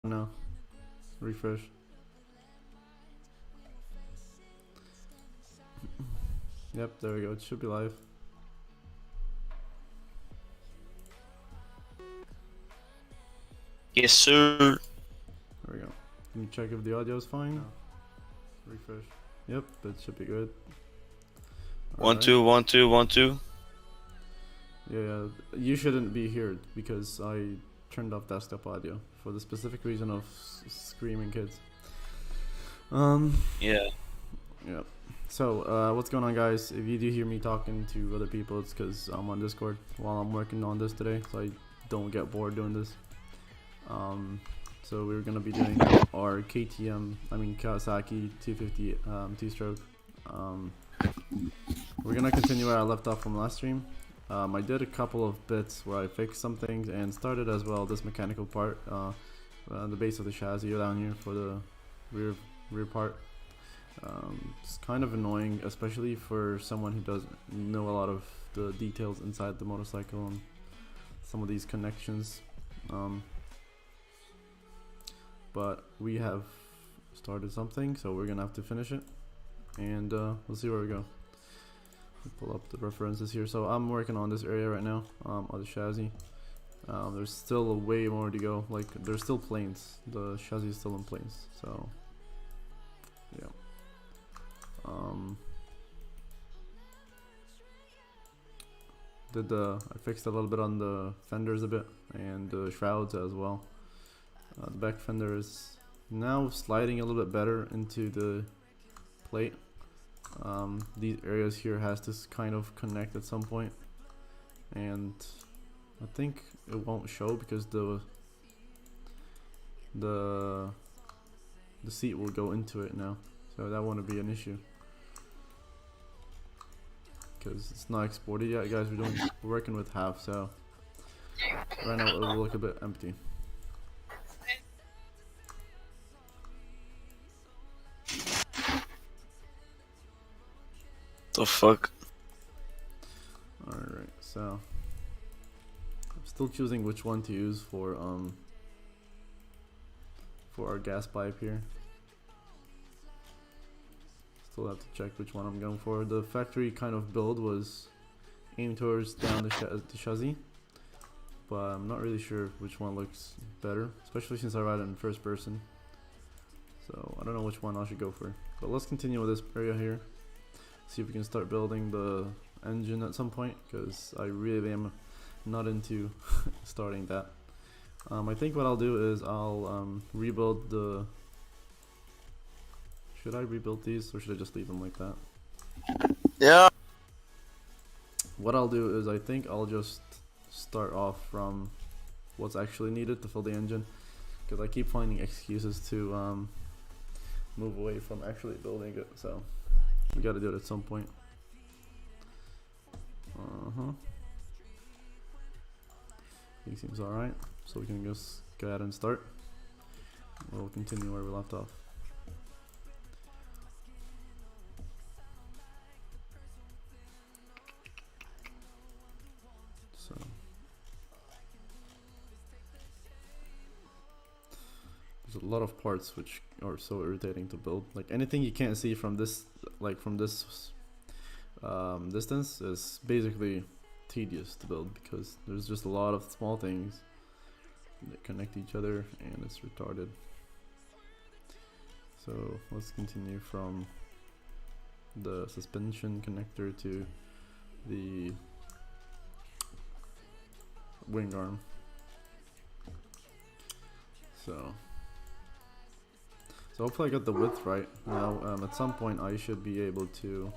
No. Refresh. Yep, there we go. It should be live. Yes, sir. There we go. Can you check if the audio is fine? No. Refresh. Yep, that should be good. One, two, 1, 2, 1, 2. Yeah, you shouldn't be here because I turned off desktop audio for the specific reason of screaming kids. Yeah. Yep. So, what's going on, guys? If you do hear me talking to other people, it's because I'm on Discord while I'm working on this today, so I don't get bored doing this. So we're gonna be doing our Kawasaki 250 two-stroke. We're gonna continue where I left off from last stream. I did a couple of bits where I fixed some things and started as well this mechanical part, the base of the chassis down here for the rear part. It's kind of annoying, especially for someone who doesn't know a lot of the details inside the motorcycle and some of these connections. But we have started something, so we're gonna have to finish it, and we'll see where we go. Pull up the references here. So I'm working on this area right now, on the chassis. There's still a way more to go. Like, there's still planes. The chassis is still in planes. So yeah. I fixed a little bit on the fenders a bit and the shrouds as well. The back fender is now sliding a little bit better into the plate. These areas here has to kind of connect at some point, and I think it won't show because the seat will go into it now, so that won't be an issue because it's not exported yet, guys. We're working with half, so right now it will look a bit empty. The fuck? Alright, so I'm still choosing which one to use for our gas pipe here. Still have to check which one I'm going for. The factory kind of build was aimed towards down the chassis, but I'm not really sure which one looks better, especially since I ride it in first person. So I don't know which one I should go for. But let's continue with this area here. See if we can start building the engine at some point, because I really am not into starting that. I think what I'll do is I'll rebuild the... Should I rebuild these or should I just leave them like that? Yeah. What I'll do is I think I'll just start off from what's actually needed to fill the engine, because I keep finding excuses to move away from actually building it, so we gotta do it at some point. He seems alright, so we can just go ahead and start. We'll continue where we left off. So there's a lot of parts which are so irritating to build. Like, anything you can't see from this, distance is basically tedious to build, because there's just a lot of small things that connect each other and it's retarded. So let's continue from the suspension connector to the wing arm. So hopefully I got the width right now. At some point I should be able to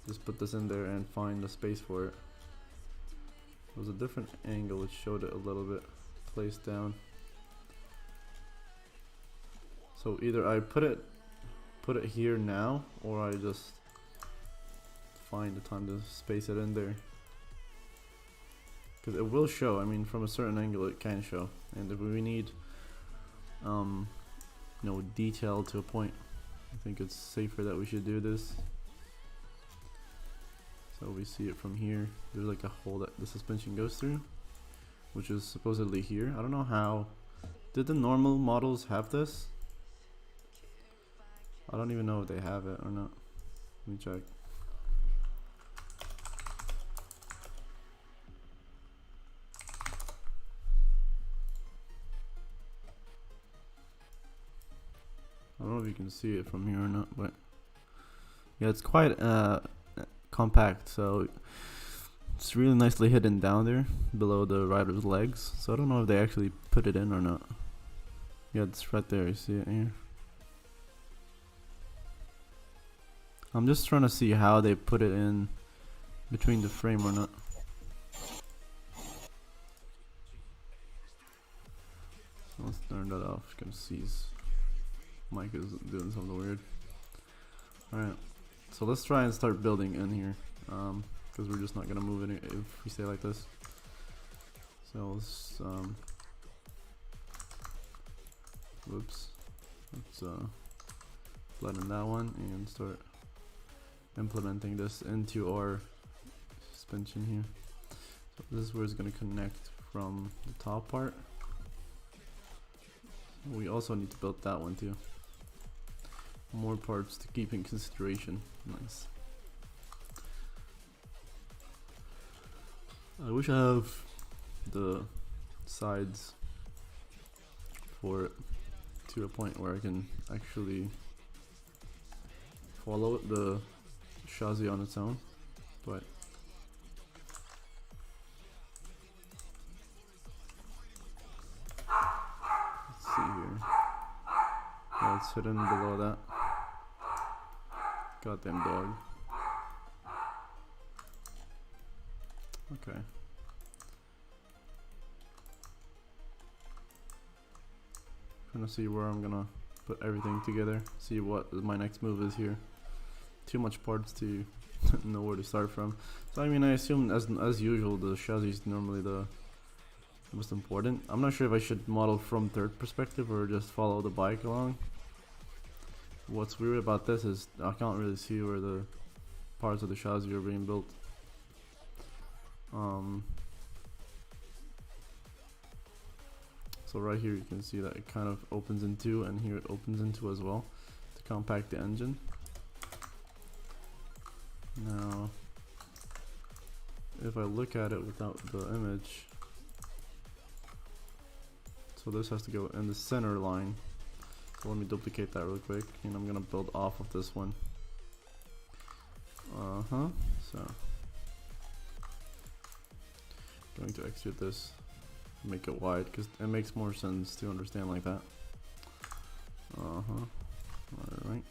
just put this in there and find the space for it. There was a different angle which showed it a little bit placed down. So either I put it here now, or I just find the time to space it in there. Because it will show, I mean, from a certain angle it can show. And if we need detail to a point, I think it's safer that we should do this. So we see it from here. There's like a hole that the suspension goes through, which is supposedly here. I don't know how Did the normal models have this? I don't even know if they have it or not. Let me check. I don't know if you can see it from here or not, but yeah, it's quite compact, so it's really nicely hidden down there below the rider's legs. So I don't know if they actually put it in or not. Yeah, it's right there. You see it here? I'm just trying to see how they put it in between the frame or not. So let's turn that off. You can see his mic is doing something weird. Alright, so let's try and start building in here, because we're just not gonna move any if we stay like this. So let's whoops, let's flatten that one and start implementing this into our suspension here. So this is where it's gonna connect from the top part. We also need to build that one too. More parts to keep in consideration. Nice. I wish I have the sides for it to a point where I can actually follow the chassis on its own, but let's see here. Yeah, it's hidden below that. Goddamn dog. Okay. Trying to see where I'm gonna put everything together. See what my next move is here. Too much parts to know where to start from. So I mean, I assume as usual the chassis is normally the most important. I'm not sure if I should model from third perspective or just follow the bike along. What's weird about this is I can't really see where the parts of the chassis are being built. So right here you can see that it kind of opens into, and here it opens into as well to compact the engine. Now if I look at it without the image, so this has to go in the center line. So let me duplicate that real quick, and I'm gonna build off of this one. So going to extrude this, make it wide because it makes more sense to understand like that. Alright.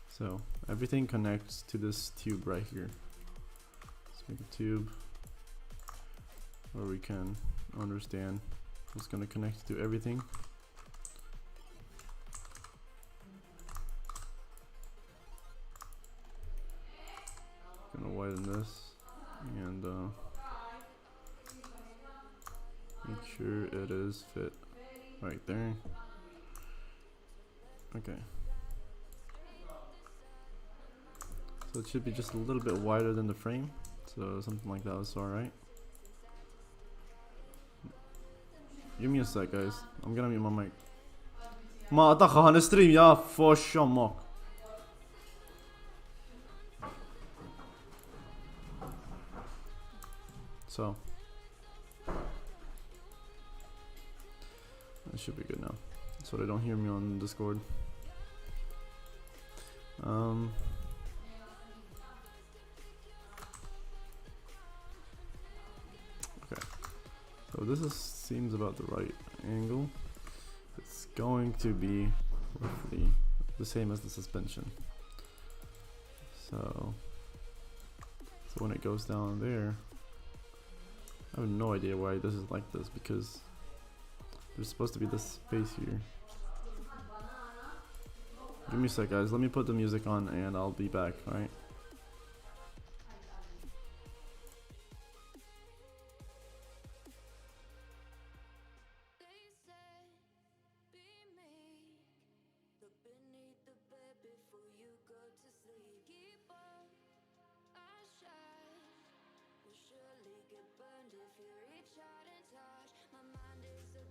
So everything connects to this tube right here. Let's make a tube where we can understand what's gonna connect to everything. Gonna widen this and make sure it is fit right there. Okay. So it should be just a little bit wider than the frame. So something like that is alright. Give me a sec, guys. I'm gonna mute my mic. ما أطخها هنستريم يا فوش أمك. So that should be good now, so they don't hear me on Discord. Okay, so this seems about the right angle. It's going to be roughly the same as the suspension. So when it goes down there, I have no idea why this is like this, because there's supposed to be this space here. Give me a sec, guys. Let me put the music on and I'll be back, alright? Surely get burned if you reach out and touch. My mind is a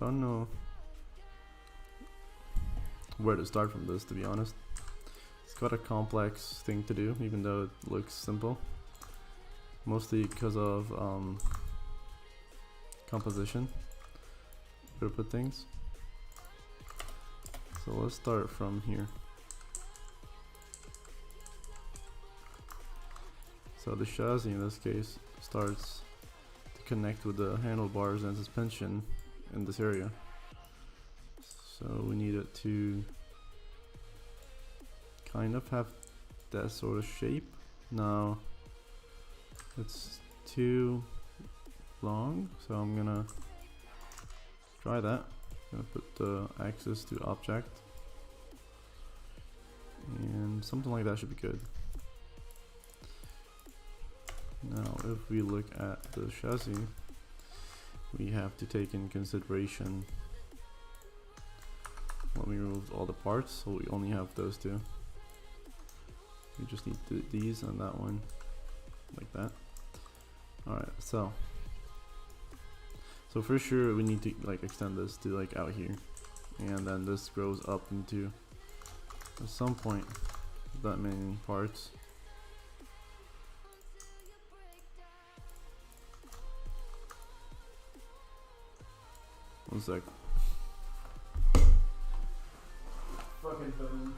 don't know where to start from this, to be honest. It's quite a complex thing to do, even though it looks simple. Mostly because of composition, where to put things. So let's start from here. So the chassis in this case starts to connect with the handlebars and suspension in this area. So we need it to kind of have that sort of shape. Now it's too long, so I'm gonna try that. I'm gonna put the axis to object, and something like that should be good. Now if we look at the chassis, we have to take in consideration when we remove all the parts, so we only have those two. We just need these and that one, like that. Alright, so for sure we need to like extend this to like out here, and then this grows up into at some point that many parts. One sec. Fucking phone.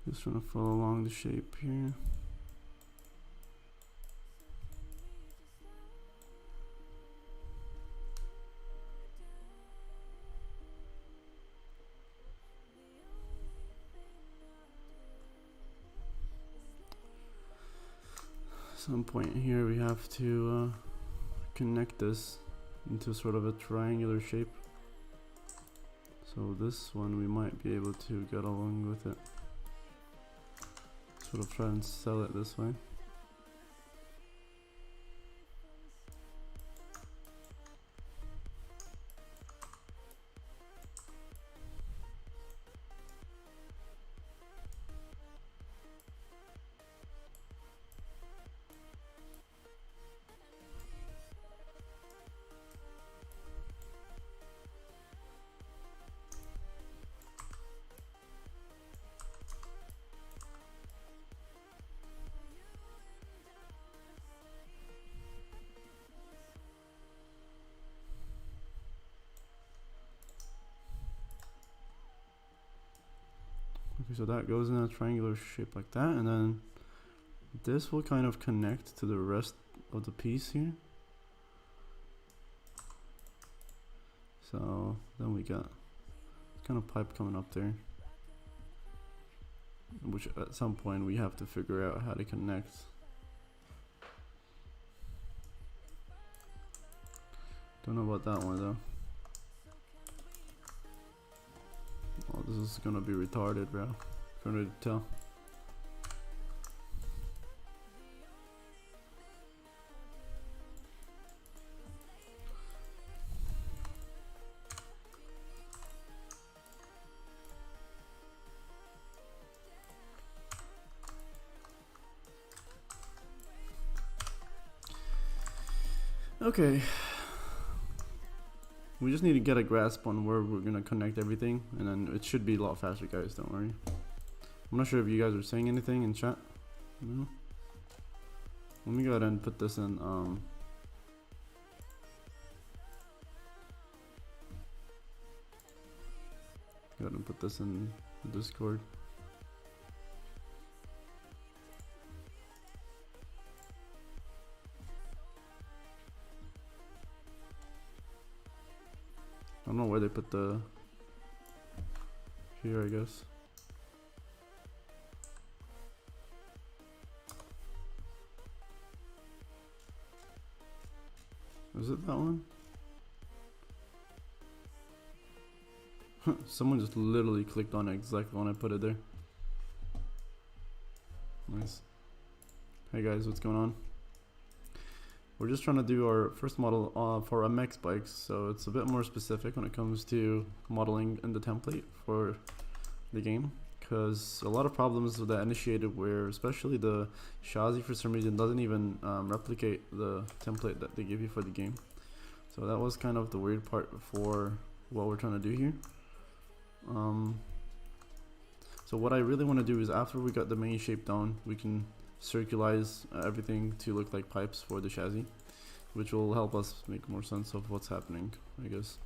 Just trying to follow along the shape here. Some point here we have to connect this into sort of a triangular shape. So this one we might be able to get along with it. Sort of try and sell it this way. Okay, so that goes in a triangular shape like that, and then this will kind of connect to the rest of the piece here. So then we got kind of pipe coming up there, which at some point we have to figure out how to connect. Don't know about that one though. Oh, this is gonna be retarded, bro. Can't really tell. Okay. We just need to get a grasp on where we're gonna connect everything, and then it should be a lot faster, guys, don't worry. I'm not sure if you guys are saying anything in chat. No? Let me go ahead and put this in Go ahead and put this in the Discord. I don't know where they put the here, I guess. Is it that one? Someone just literally clicked on it exactly when I put it there. Nice. Hey guys, what's going on? We're just trying to do our first model for MX bikes, so it's a bit more specific when it comes to modeling in the template for the game, because a lot of problems that initiated where especially the chassis for some reason doesn't even replicate the template that they give you for the game. So that was kind of the weird part for what we're trying to do here. So what I really want to do is after we got the main shape down, we can circularize everything to look like pipes for the chassis, which will help us make more sense of what's happening, I guess.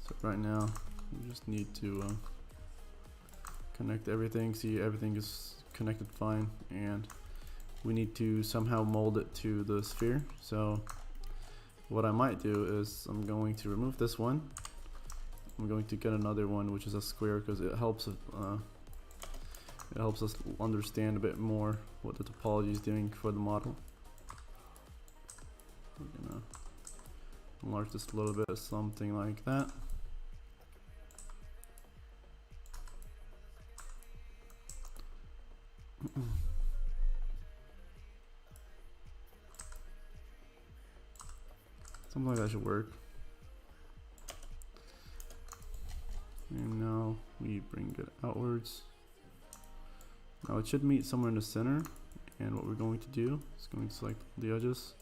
So right now we just need to connect everything, see everything is connected fine, and we need to somehow mold it to the sphere. So what I might do is I'm going to remove this one. I'm going to get another one which is a square, because it helps us understand a bit more what the topology is doing for the model. We're gonna enlarge this a little bit, something like that. Something like that should work. And now we bring it outwards. Now it should meet somewhere in the center, and what we're going to do is going to select the edges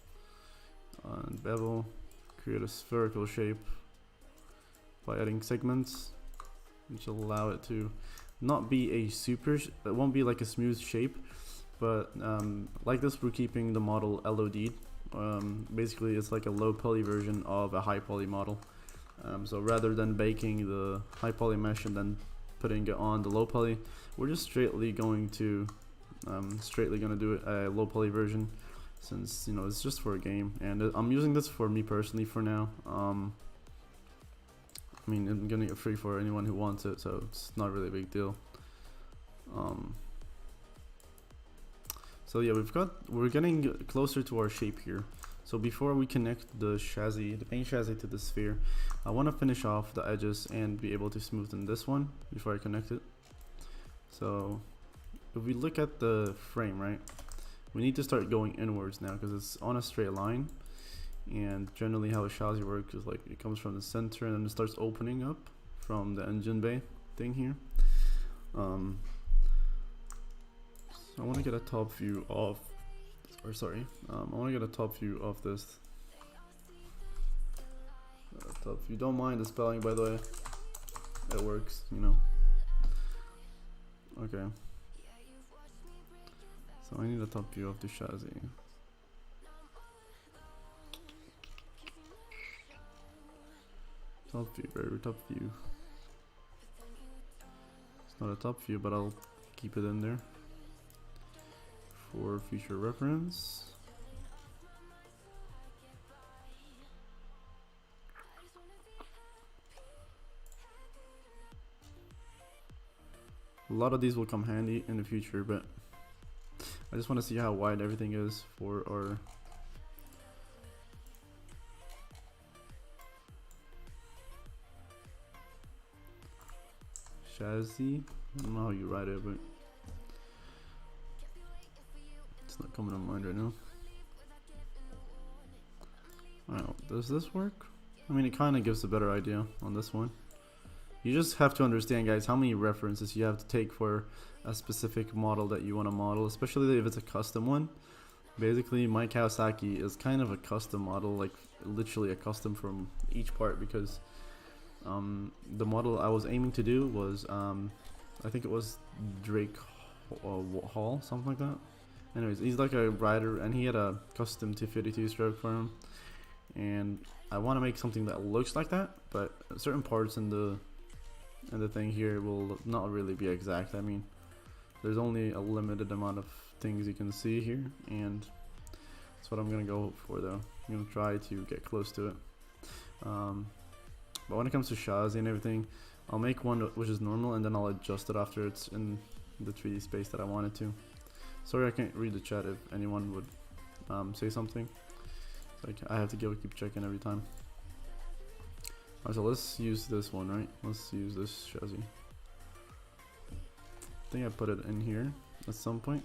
and bevel, create a spherical shape by adding segments, which will allow it to not be a it won't be like a smooth shape, but like this we're keeping the model LOD'd. Basically it's like a low poly version of a high poly model. So rather than baking the high poly mesh and then putting it on the low poly, we're just straightly going to do it a low poly version, since it's just for a game, and I'm using this for me personally for now. I mean, I'm getting it free for anyone who wants it, so it's not really a big deal. So yeah, we're getting closer to our shape here. So before we connect the main chassis to the sphere, I want to finish off the edges and be able to smoothen this one before I connect it. So if we look at the frame, right, we need to start going inwards now because it's on a straight line. And generally how a chassis works is like it comes from the center and then it starts opening up from the engine bay thing here. So I want to get a top view of, I want to get a top view of this. Top view. Don't mind the spelling, by the way. It works, Okay. So I need a top view of the chassis. Top view, very top view. It's not a top view, but I'll keep it in there for future reference. A lot of these will come handy in the future, but I just want to see how wide everything is for our chassis. I don't know how you write it, but it's not coming to mind right now. Wow, does this work? I mean, it kind of gives a better idea on this one. You just have to understand, guys, how many references you have to take for a specific model that you want to model, especially if it's a custom one. Basically, my Kawasaki is kind of a custom model, like literally a custom from each part, because the model I was aiming to do was, I think it was Drake Hall, something like that. Anyways, he's like a rider, and he had a custom 252 stroke for him. And I want to make something that looks like that, but certain parts in the and the thing here will not really be exact. I mean, there's only a limited amount of things you can see here, and that's what I'm gonna go for though. I'm gonna try to get close to it. But when it comes to Shazi and everything, I'll make one which is normal, and then I'll adjust it after it's in the 3D space that I want it to. Sorry I can't read the chat if anyone would say something. Like I have to keep checking every time. Alright, so let's use this one, right? Let's use this Shazi. I think I put it in here at some point.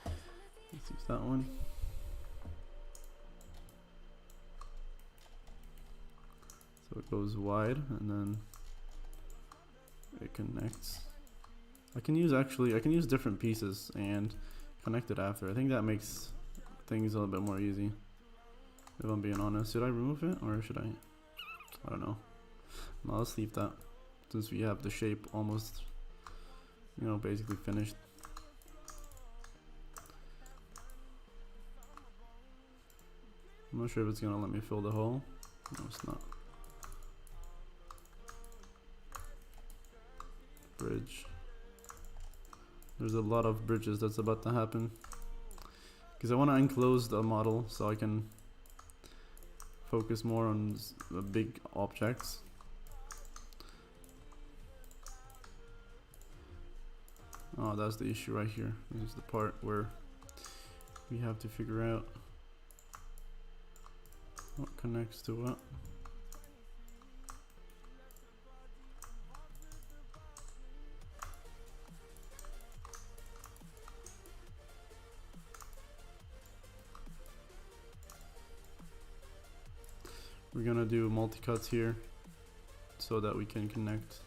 Let's use that one. So it goes wide and then it connects. I can use different pieces and connect it after. I think that makes things a little bit more easy, if I'm being honest. Should I remove it or should I don't know. No, let's leave that since we have the shape almost, you know, basically finished. I'm not sure if it's gonna let me fill the hole. No, it's not. Bridge. There's a lot of bridges that's about to happen because I want to enclose the model so I can focus more on the big objects. Oh, that's the issue right here. This is the part where we have to figure out what connects to what. We're gonna do multi-cuts here so that we can connect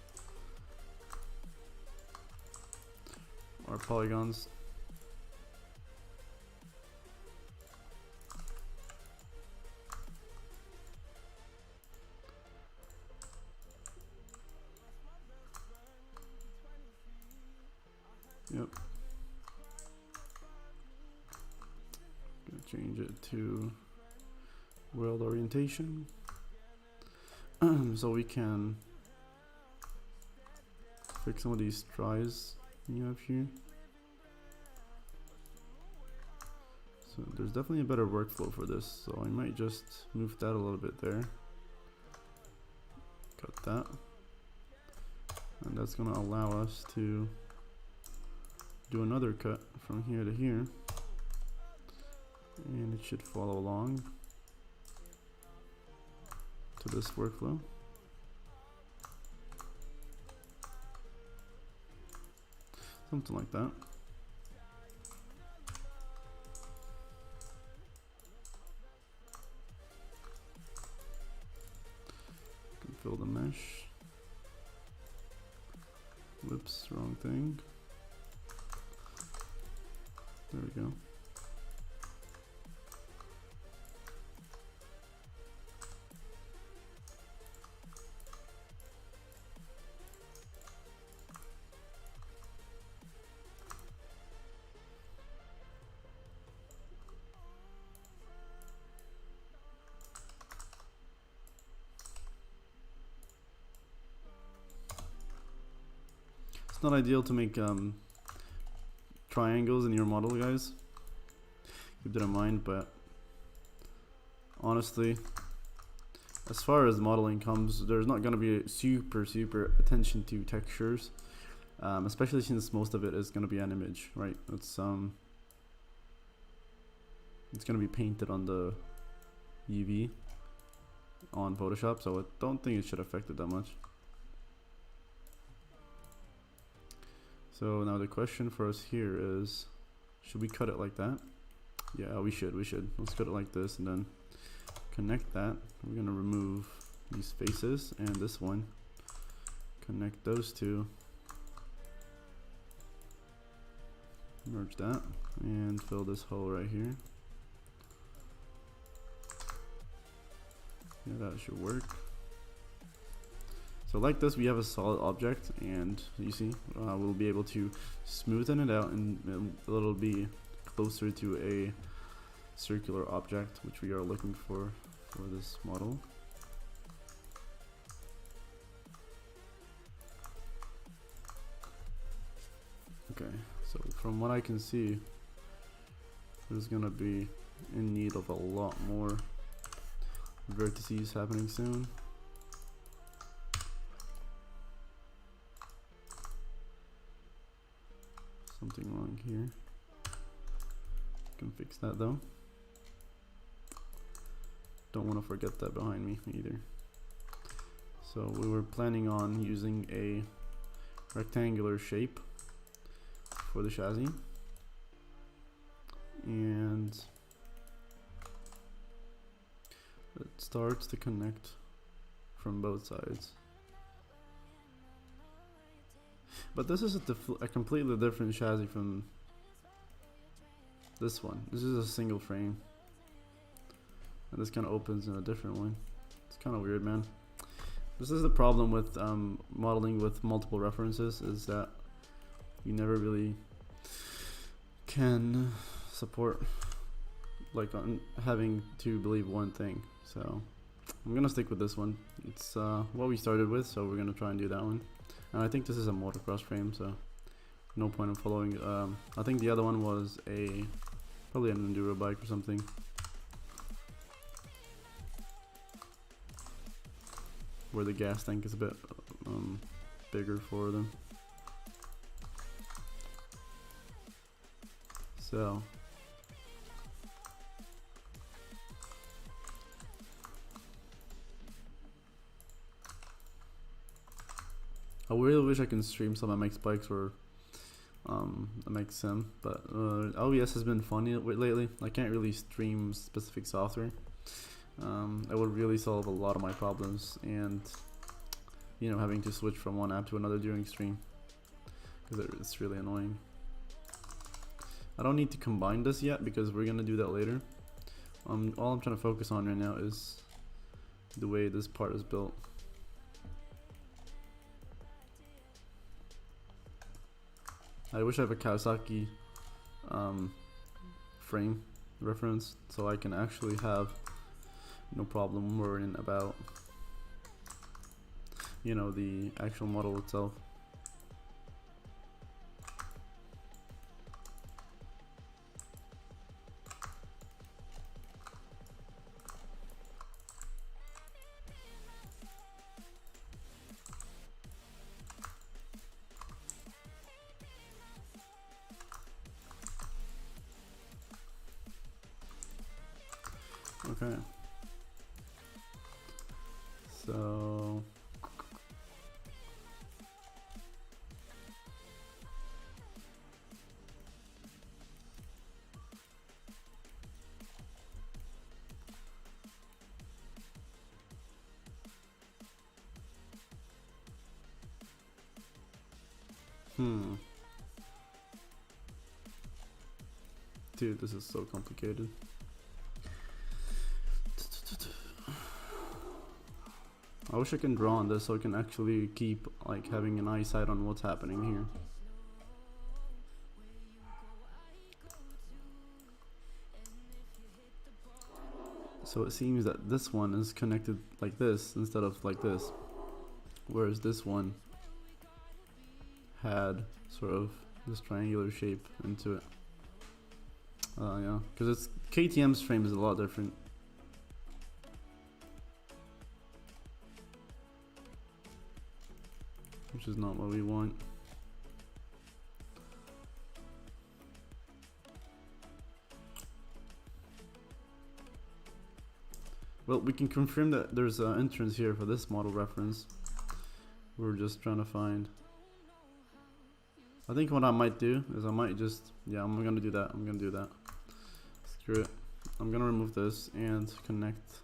our polygons. Yep. Gonna change it to world orientation. So we can fix some of these tries you have here. So there's definitely a better workflow for this, so I might just move that a little bit there. Cut that. And that's gonna allow us to do another cut from here to here. And it should follow along to this workflow. Something like that. Can fill the mesh. Whoops, wrong thing. There we go. It's not ideal to make triangles in your model, guys. Keep that in mind, but honestly, as far as modeling comes, there's not going to be a super attention to textures, especially since most of it is going to be an image, right? It's going to be painted on the UV on Photoshop, so I don't think it should affect it that much. So now the question for us here is, should we cut it like that? Yeah, we should. Let's cut it like this and then connect that. We're gonna remove these faces and this one. Connect those two. Merge that and fill this hole right here. Yeah, that should work. So like this, we have a solid object, and you see, we'll be able to smoothen it out, and it'll be closer to a circular object, which we are looking for this model. Okay, so from what I can see, there's gonna be in need of a lot more vertices happening soon. Something wrong here. Can fix that though. Don't want to forget that behind me either. So we were planning on using a rectangular shape for the chassis, and it starts to connect from both sides. But this is a completely different chassis from this one. This is a single frame, and this kind of opens in a different one. It's kind of weird, man. This is the problem with modeling with multiple references, is that you never really can support like on having to believe one thing. So I'm gonna stick with this one. It's what we started with, so we're gonna try and do that one. And I think this is a motocross frame, so no point in following. I think the other one was probably an enduro bike or something. Where the gas tank is a bit bigger for them. So I really wish I can stream some MX bikes or MX sim, but OBS has been funny lately. I can't really stream specific software. It would really solve a lot of my problems, and you know, having to switch from one app to another during stream, because it's really annoying. I don't need to combine this yet because we're gonna do that later. All I'm trying to focus on right now is the way this part is built. I wish I have a Kawasaki frame reference, so I can actually have no problem worrying about, you know, the actual model itself. Okay. So dude, this is so complicated. I wish I can draw on this so I can actually keep like having an eyesight on what's happening here. So it seems that this one is connected like this instead of like this, whereas this one had sort of this triangular shape into it. Yeah, because it's KTM's frame is a lot different. Which is not what we want. Well, we can confirm that there's an entrance here for this model reference. We're just trying to find. I think what I might do is I might just, yeah, I'm gonna do that. I'm gonna do that. Screw it. I'm gonna remove this and connect.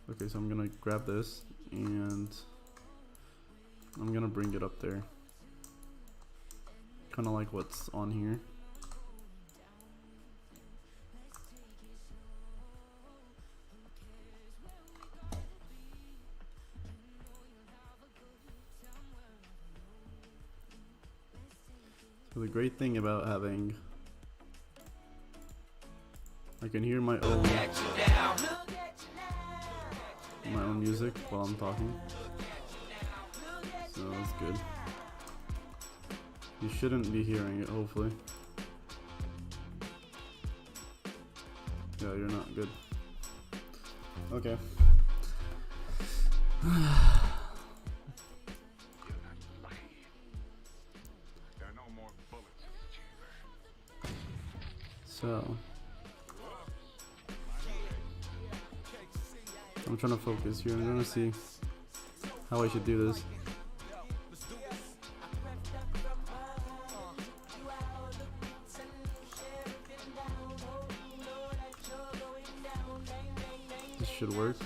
Okay, so I'm gonna grab this and I'm gonna bring it up there. Kind of like what's on here. So the great thing about having, I can hear my own my own music while I'm talking. So that's good. You shouldn't be hearing it, hopefully. Yeah, you're not good. Okay. So I'm trying to focus here. I'm gonna see how I should do this. This should work.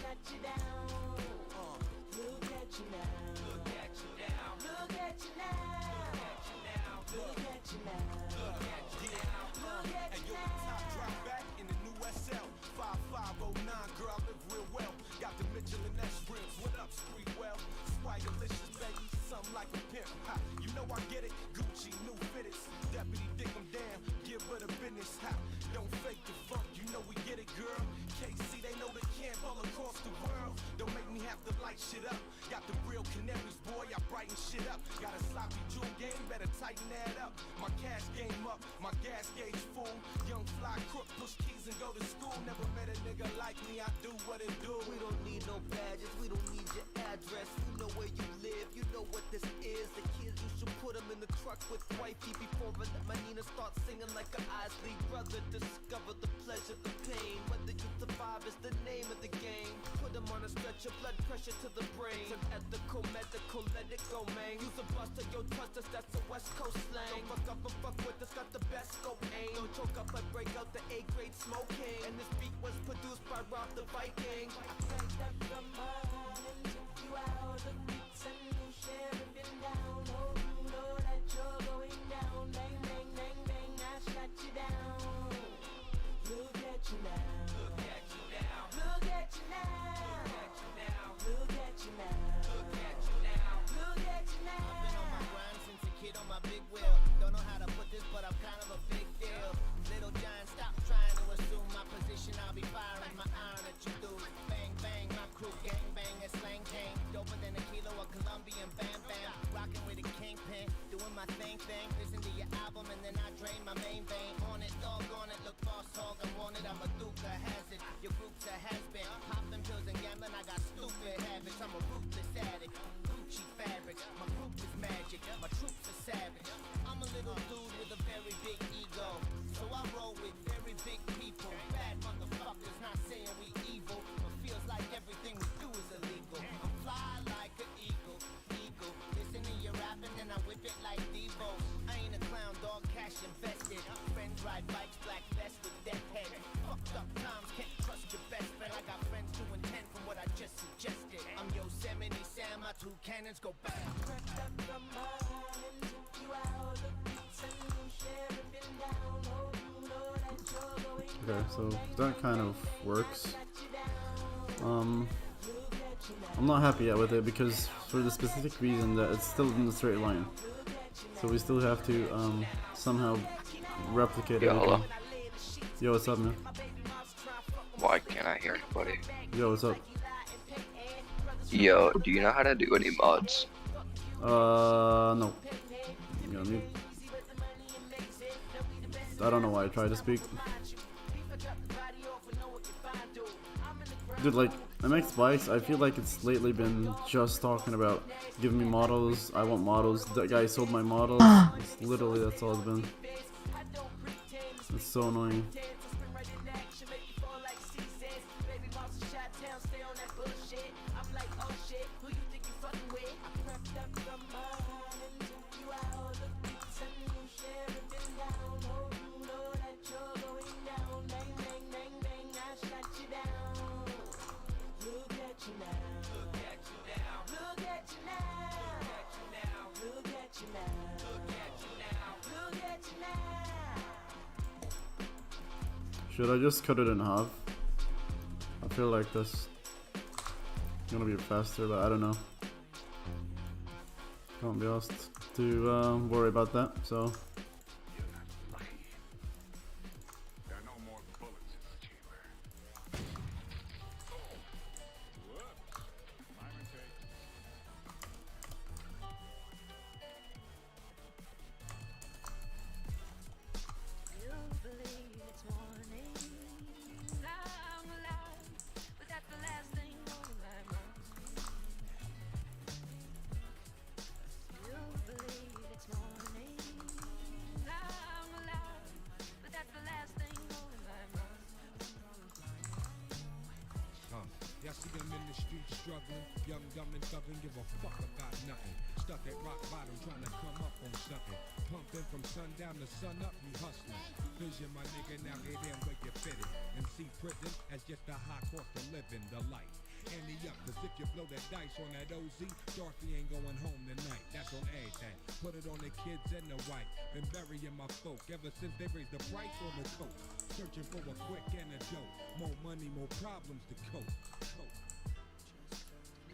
Shit up, got the real canaries, boy. I brighten shit up. Got a sloppy jewel game, better tighten that up. My cash game up, my gas gauge full. Young fly crook, push keys and go to school. Never met a nigga like me. I do what it do. We don't need no badges, we don't need your address. You know where you live, you know what this is. The kids, you should put them in the truck with wifey before I let my Nina start singing like an Isley brother. Discover the pleasure, the pain. Whether you survive is the name of the game. Put them on a stretcher, blood pressure to the brain. An ethical, medical, let it go, man. Use a buster, yo, trust us, that's a West Coast slang. Don't fuck up and fuck with us, got the best scope aim. Don't choke up, I break out the A-grade smoking. And this beat was produced by Rob the Viking. I picked up the mud and took you out of beats and you share it been down. Oh, you know that you're going down. Bang, bang, bang, bang, I shut you down. Look at you now. Look at you now. Look at you now. Look at you now. Look at you now. Look at you now. I've been on my grind since a kid on my big wheel. Don't know how to put this, but I'm kind of a big deal. Little giant, stop trying to assume my position. I'll be firing my iron at you dudes. Bang, bang, my crew gang bang, it's slang gang. Doper than a kilo of Colombian bam bam. Rocking with a kingpin, doing my thing. Listen to your album and then I drain my main vein. On it, dog on it, look boss hog, I'm wanted. I'm a Duca hazard. Your group's a has-been. Popping pills and gambling, I got stupid habits. I'm a ruthless addict. Gucci fabric, my group is magic. My troops are savage. I'm a little dude with a very big ego. So I roll with very big people. Bad motherfuckers, not saying we evil, but feels like everything we do is illegal. I'm fly like an eagle. Listen to your rapping and I whip it like Devo. I ain't a clown, dog, cash invested. Friends ride bikes, black vest with death head. Fucked up times, can't trust your best friend. I got friends doing 10 from what I just suggested. I'm Yosemite Sam, my two cannons go back. Okay, so that kind of works. I'm not happy yet with it because for the specific reason that it's still in the straight line. So we still have to somehow replicate Yo, everything. hello. Yo, what's up, man? Why can't I hear anybody? Yo, what's up? Yo, do you know how to do any mods? No. You got me. I don't know why I tried to speak. Dude, like, MX Bikes, I feel like it's lately been just talking about giving me models, I want models, that guy sold my models. It's literally, that's all it's been. It's so annoying. Should I just cut it in half? I feel like that's gonna be faster, but I don't know. Can't be asked to worry about that, so. Y'all see them in the street struggling, young, dumb, and thuggin', give a fuck about nothing. Stuck at rock bottom, trying to come up on something. Pumping from sundown to sun up, you hustling. Vision, my nigga, now get in where you fitted. And see prison as just a high cost of living, the life. Ante up, cause if you blow that dice on that OZ, Dorothy ain't going home tonight. That's on everything. Put it on the kids and the wife. Been burying my folk ever since they raised the price on the coke. Searching for a quick antidote. More money, more problems to cope.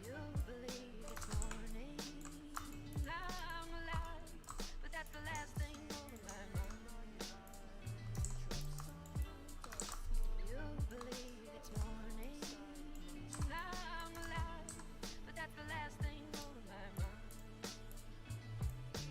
You believe it's morning, I'm alive, but that's the last thing on my mind. You believe it's morning, I'm alive, but that's the last thing on my mind.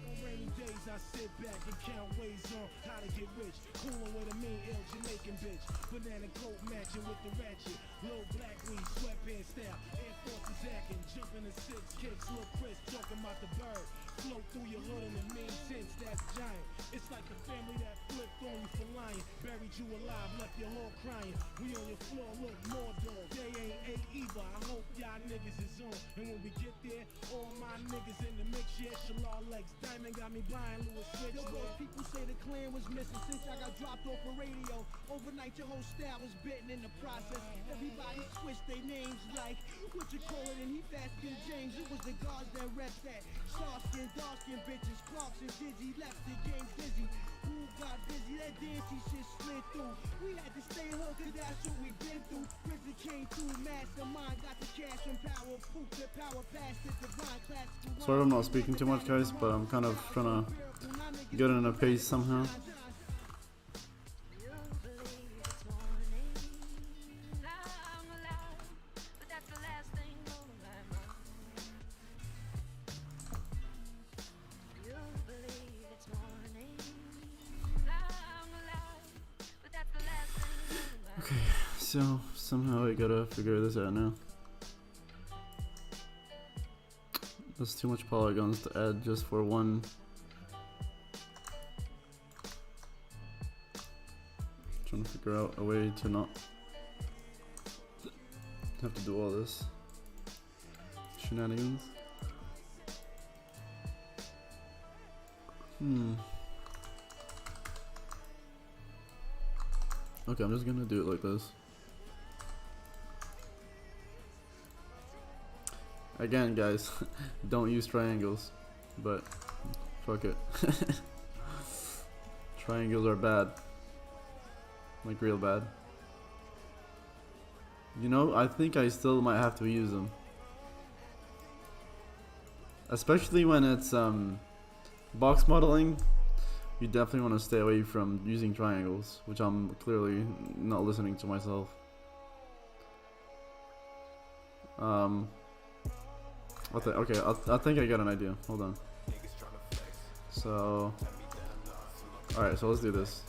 On rainy days I sit back and count ways on how to get rich. Coolin' with a mean ill Jamaican bitch. Banana coat matching with the ratchet. Low black weed, sweatpants style. Air Forces acting, jumping in 6 kicks. Look Chris talking about the bird. Flow through your hood in the mean sense, that's giant. It's like the family that flipped on you for lying. Buried you alive, left your whole crying. We on your floor, look more dog. They ain't A either. I hope y'all niggas is on. And when we get there, all my niggas in the mix, yeah, Shalal Legs. Diamond got me buying Louis Switch. Yo, those people say the clan was missing since I got dropped off the radio. Overnight, your whole style was bitten in the process. Everybody switched their names like, what you call it, and he fast skin James. It was the guards that repped that. Soft skin, dark skin bitches, Clarks and Dizzy left the game dizzy. Who got busy? That dancey shit slid through. We had to stay hooked, cause that's what we been through. Prison came through, mastermind, got the cash and power. Proof the power past it, divine classical. Sorry I'm not speaking too much, guys, but I'm kind of trying to get in a pace somehow. You believe it's morning, I'm alive, but that's the last thing on my mind. You believe it's morning, I'm alive, but that's the last thing on my mind. Okay, so somehow I gotta figure this out now. That's too much polygons to add just for one. Trying to figure out a way to not have to do all this shenanigans. Okay, I'm just gonna do it like this. Again, guys, don't use triangles, but fuck it. Triangles are bad. Like real bad. You know, I think I still might have to use them. Especially when it's box modeling, you definitely want to stay away from using triangles, which I'm clearly not listening to myself. Okay, I think I got an idea. Hold on. So, alright, so let's do this.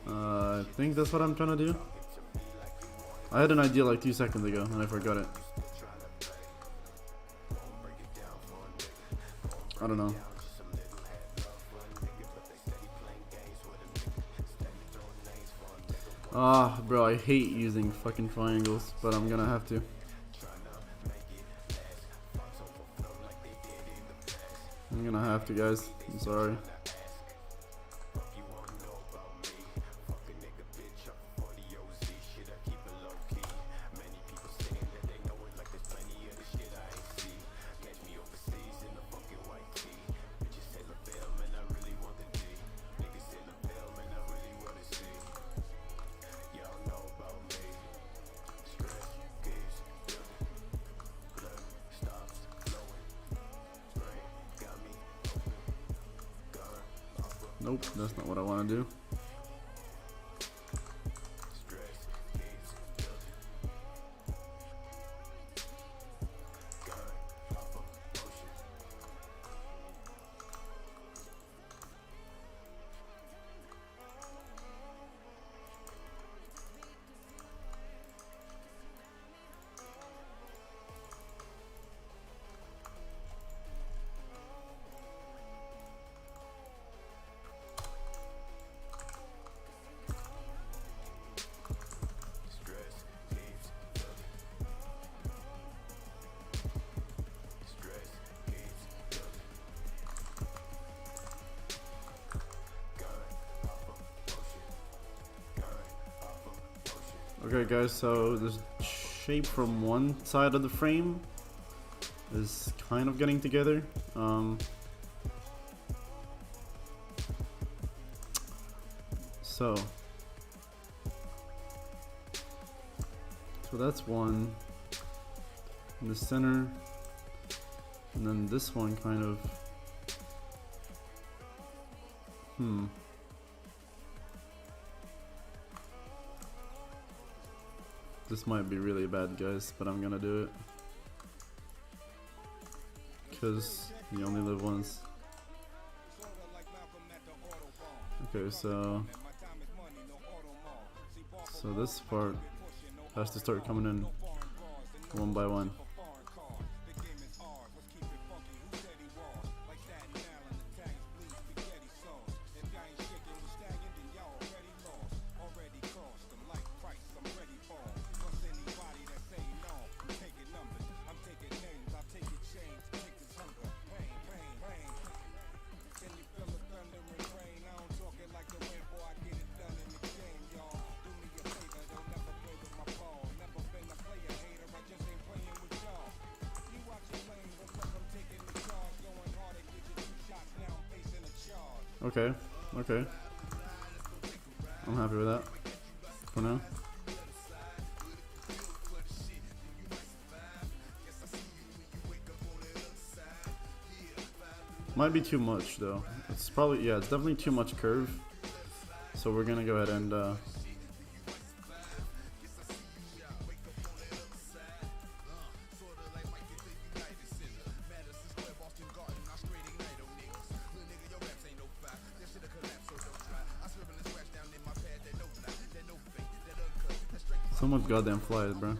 I think that's what I'm trying to do. I had an idea like 2 seconds ago and I forgot it. I don't know. Ah, bro, I hate using fucking triangles, but I'm gonna have to. I'm gonna have to, guys. I'm sorry. Nope, that's not what I want to do. Okay guys, so the shape from one side of the frame is kind of getting together. So that's one in the center, and then this one kind of this might be really bad, guys, but I'm gonna do it because you only live once. Okay, so this part has to start coming in one by one. Okay. I'm happy with that for now. Might be too much though. It's probably, yeah, it's definitely too much curve. So we're gonna go ahead and so much goddamn flies, bro.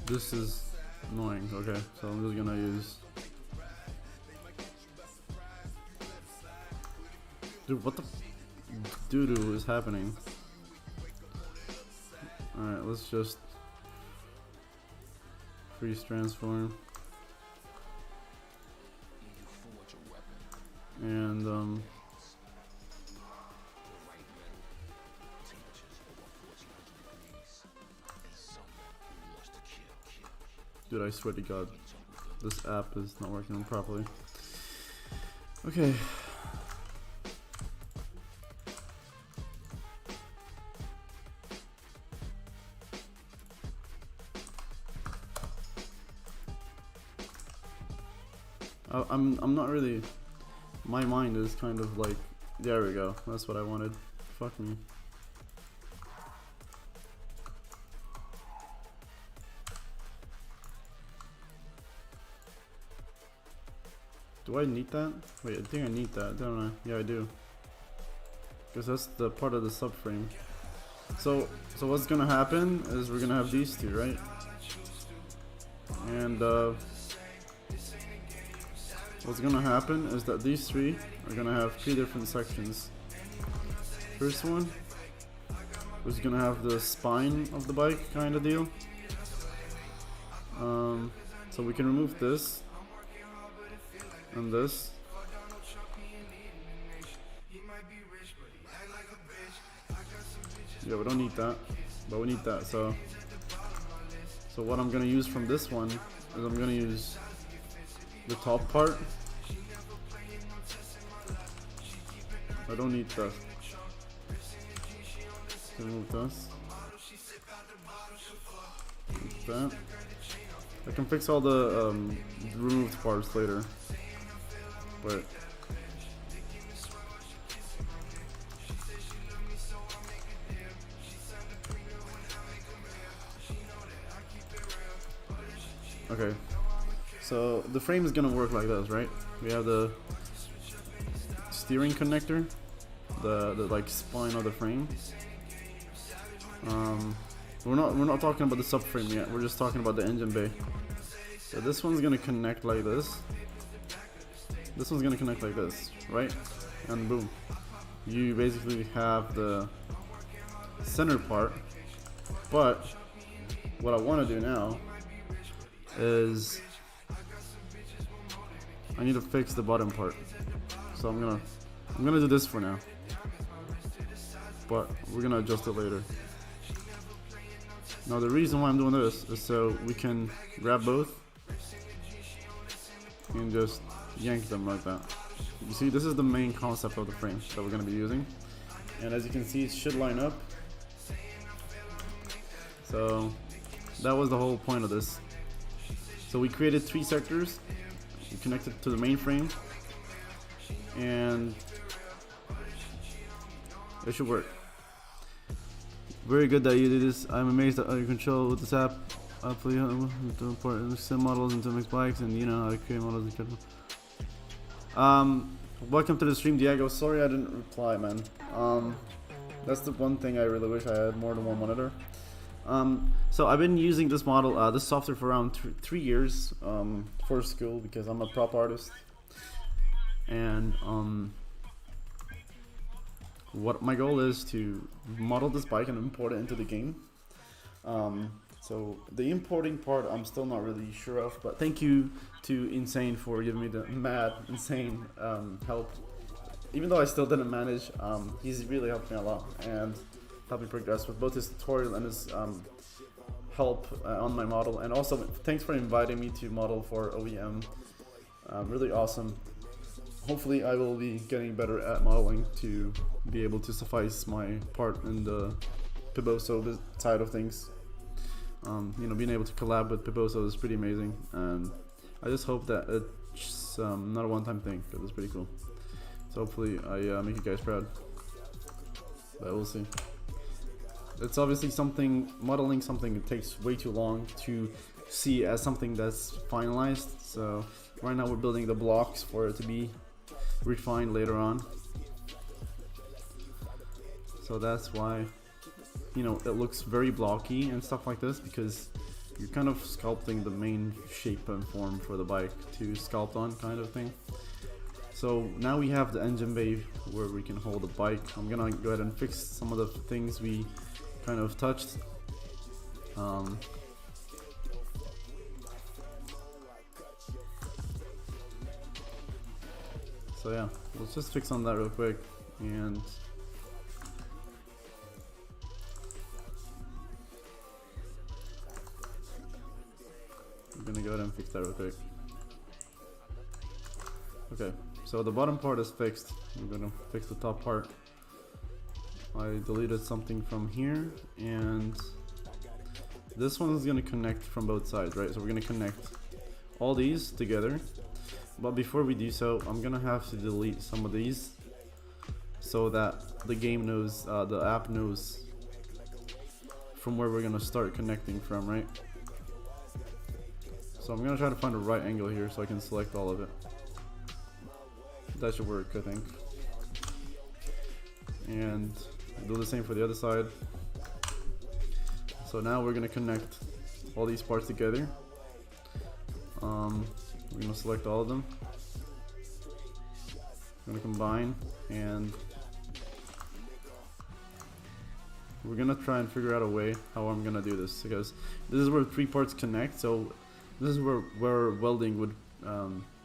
This is annoying. Okay, so I'm just gonna use. Dude, what the doo-doo is happening? Alright, let's just freeze transform. And dude, I swear to God, this app is not working properly. Okay. I'm not really. My mind is kind of like, there we go. That's what I wanted. Fuck me. Do I need that? Wait, I think I need that, don't I? Yeah, I do. because that's the part of the subframe. So what's gonna happen is we're gonna have these two, right? And what's gonna happen is that these three are gonna have three different sections. First one is gonna have the spine of the bike kind of deal. So we can remove this and this. Yeah, we don't need that, but we need that. So what I'm gonna use from this one is I'm gonna use the top part. I don't need that. Remove this. Like that. I can fix all the removed parts later, but okay. So the frame is gonna work like this, right? We have the steering connector, the like spine of the frame. We're not talking about the subframe yet. We're just talking about the engine bay. So this one's gonna connect like this. This one's gonna connect like this, right? And boom, you basically have the center part. But what I want to do now is I need to fix the bottom part. So I'm gonna do this for now, but we're gonna adjust it later. Now the reason why I'm doing this is so we can grab both and just yank them like that. You see, this is the main concept of the frame that we're gonna be using, and as you can see, it should line up. So that was the whole point of this. So we created three sectors, we connected to the main frame, and it should work. Very good that you did this. I'm amazed at how you control with this app. Hopefully, to import sim models into mixed bikes, and you know how to create models, etc. Welcome to the stream, Diego. Sorry I didn't reply, man. That's the one thing I really wish I had more than one monitor. So I've been using this model, this software for around 3 years for school because I'm a prop artist, and what my goal is to model this bike and import it into the game. So the importing part I'm still not really sure of, but thank you to Insane for giving me the insane help. Even though I still didn't manage, he's really helped me a lot and helped me progress with both his tutorial and his help on my model. And also thanks for inviting me to model for OEM. Really awesome. Hopefully I will be getting better at modeling to be able to suffice my part in the Piboso side of things. You know, being able to collab with Piboso is pretty amazing, and I just hope that it's not a one-time thing, because it's pretty cool. So hopefully I make you guys proud, but we'll see. It's obviously something, modeling something that takes way too long to see as something that's finalized. So right now we're building the blocks for it to be refined later on. So that's why, you know, it looks very blocky and stuff like this, because you're kind of sculpting the main shape and form for the bike to sculpt on, kind of thing. So now we have the engine bay where we can hold the bike. I'm gonna go ahead and fix some of the things we kind of touched. So yeah, let's just fix on that real quick, and I'm gonna go ahead and fix that real quick. Okay, so the bottom part is fixed. I'm gonna fix the top part. I deleted something from here, and this one is gonna connect from both sides, right? So we're gonna connect all these together. But before we do so, I'm gonna have to delete some of these so that the game knows, the app knows from where we're gonna start connecting from, right? So I'm gonna try to find the right angle here so I can select all of it. That should work, I think. and do the same for the other side. So now we're gonna connect all these parts together. We're gonna select all of them. We're gonna combine, and we're gonna try and figure out a way how I'm gonna do this, because this is where 3 parts connect. So this is where welding would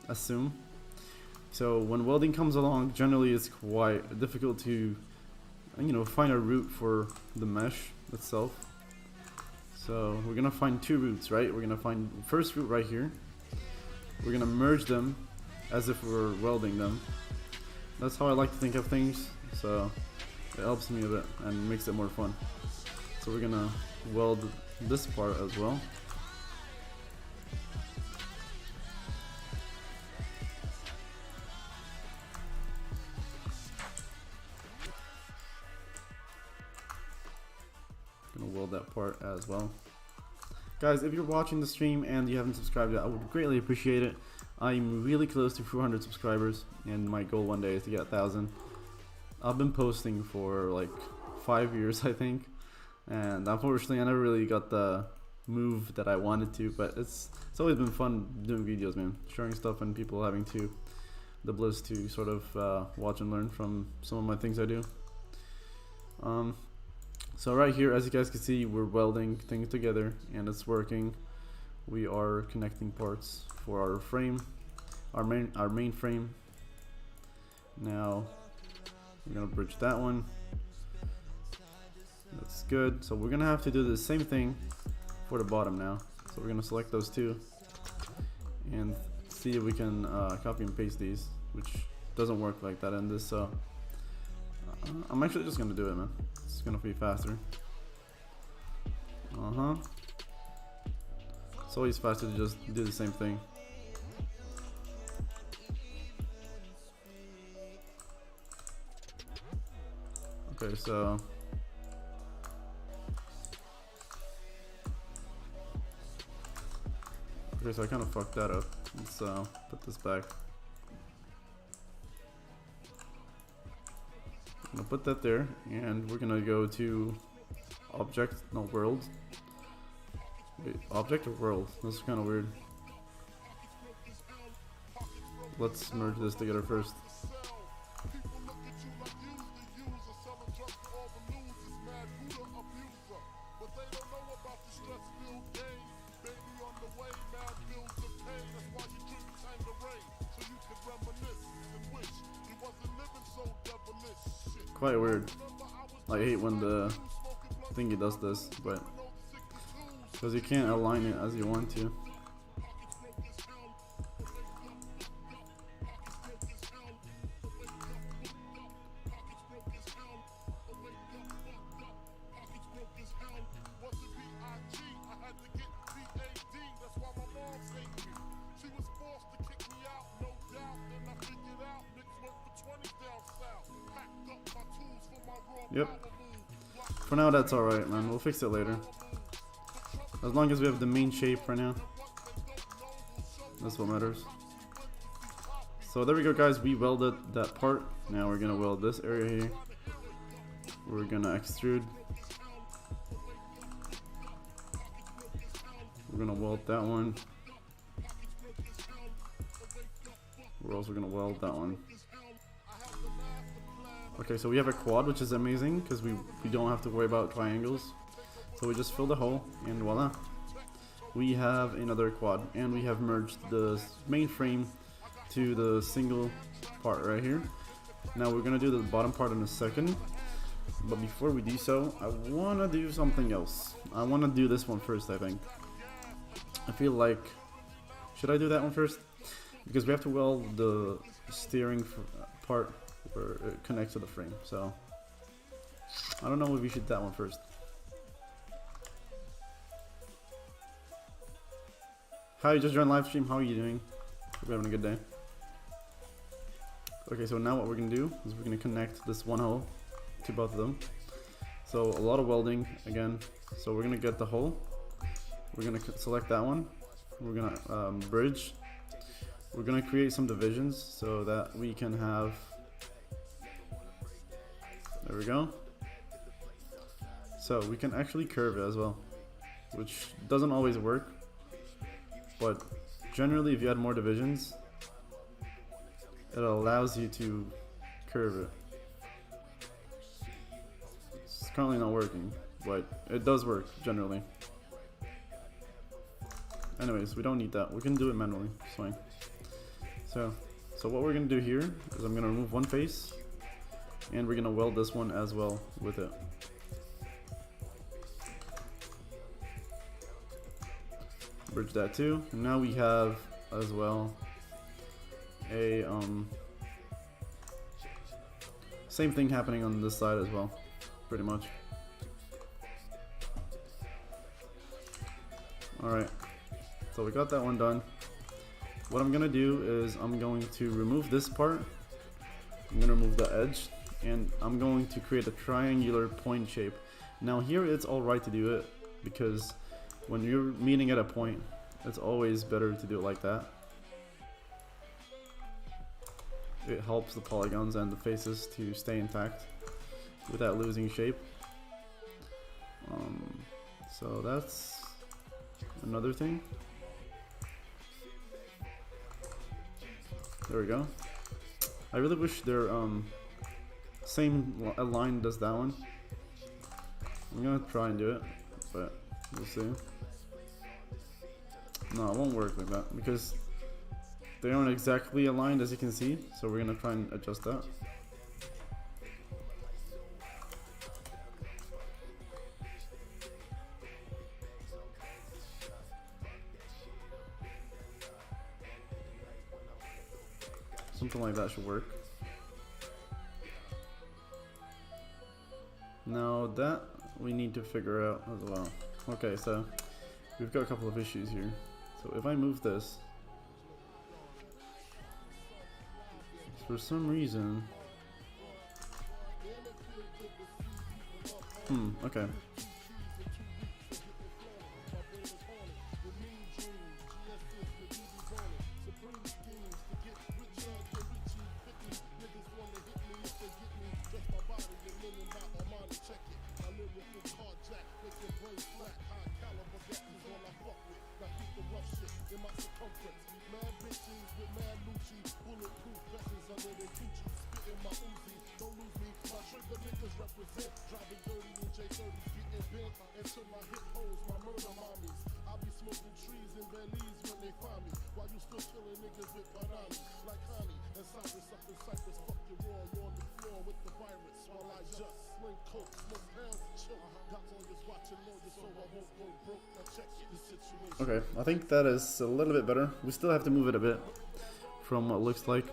assume. So when welding comes along, generally it's quite difficult to, you know, find a route for the mesh itself. So we're gonna find 2 routes, right? We're gonna find the first route right here. We're gonna merge them as if we're welding them. That's how I like to think of things, so it helps me a bit and makes it more fun. So we're gonna weld this part as well. Gonna weld that part as well. Guys, if you're watching the stream and you haven't subscribed yet, I would greatly appreciate it. I'm really close to 400 subscribers, and my goal one day is to get 1,000. I've been posting for like 5 years, I think, and unfortunately I never really got the move that I wanted to, but it's always been fun doing videos, man, sharing stuff and people having the bliss to sort of watch and learn from some of my things I do. So right here, as you guys can see, we're welding things together and it's working. We are connecting parts for our frame, our main frame. Now we're gonna bridge that one. That's good. So we're gonna have to do the same thing for the bottom now. So we're gonna select those 2 and see if we can copy and paste these, which doesn't work like that in this. So I'm actually just gonna do it, man. It's gonna be faster. It's always faster to just do the same thing. Okay, so I kind of fucked that up. Let's put this back. I'm gonna put that there, and we're gonna go to object, no, world. Wait, object or world? This is kind of weird. Let's merge this together first. Quite weird. I hate when the thingy does this, but because you can't align it as you want to. Yep. For now, that's alright, man. We'll fix it later. As long as we have the main shape for now. That's what matters. So there we go, guys. We welded that part. Now we're gonna weld this area here. We're gonna extrude. We're gonna weld that one. We're also gonna weld that one. Okay, so we have a quad, which is amazing because we don't have to worry about triangles. So we just fill the hole and voila. We have another quad, and we have merged the main frame to the single part right here. Now we're gonna do the bottom part in a second, but before we do so, I wanna do something else. I wanna do this one first, I think. I feel like, should I do that one first? Because we have to weld the steering part where it connects to the frame, so I don't know if we should do that one first. Hi, you just joined live stream. How are you doing? Hope you're having a good day. Okay, so now what we're gonna do is we're gonna connect this one hole to both of them. So a lot of welding again. So we're gonna get the hole. We're gonna select that one. We're gonna bridge. We're gonna create some divisions so that we can have There we go. So we can actually curve it as well, which doesn't always work, but generally if you add more divisions, it allows you to curve it. It's currently not working, but it does work generally. Anyways, we don't need that. We can do it manually. It's fine. So what we're gonna do here is I'm gonna remove one face, and we're gonna weld this one as well with it. Bridge that too. And now we have as well a same thing happening on this side as well, pretty much. Alright, so we got that one done. What I'm gonna do is I'm going to remove this part. I'm gonna remove the edge, and I'm going to create a triangular point shape. Now here it's alright to do it, because when you're meeting at a point, it's always better to do it like that. It helps the polygons and the faces to stay intact without losing shape. So that's another thing. There we go. I really wish their same line does that one. I'm gonna try and do it, but we'll see. No, it won't work like that because they aren't exactly aligned, as you can see. So we're gonna try and adjust that. Something like that should work. Now that we need to figure out as well. Okay, so we've got a couple of issues here. So if I move this, for some reason, okay. Okay, I think that is a little bit better. We still have to move it a bit from what it looks like.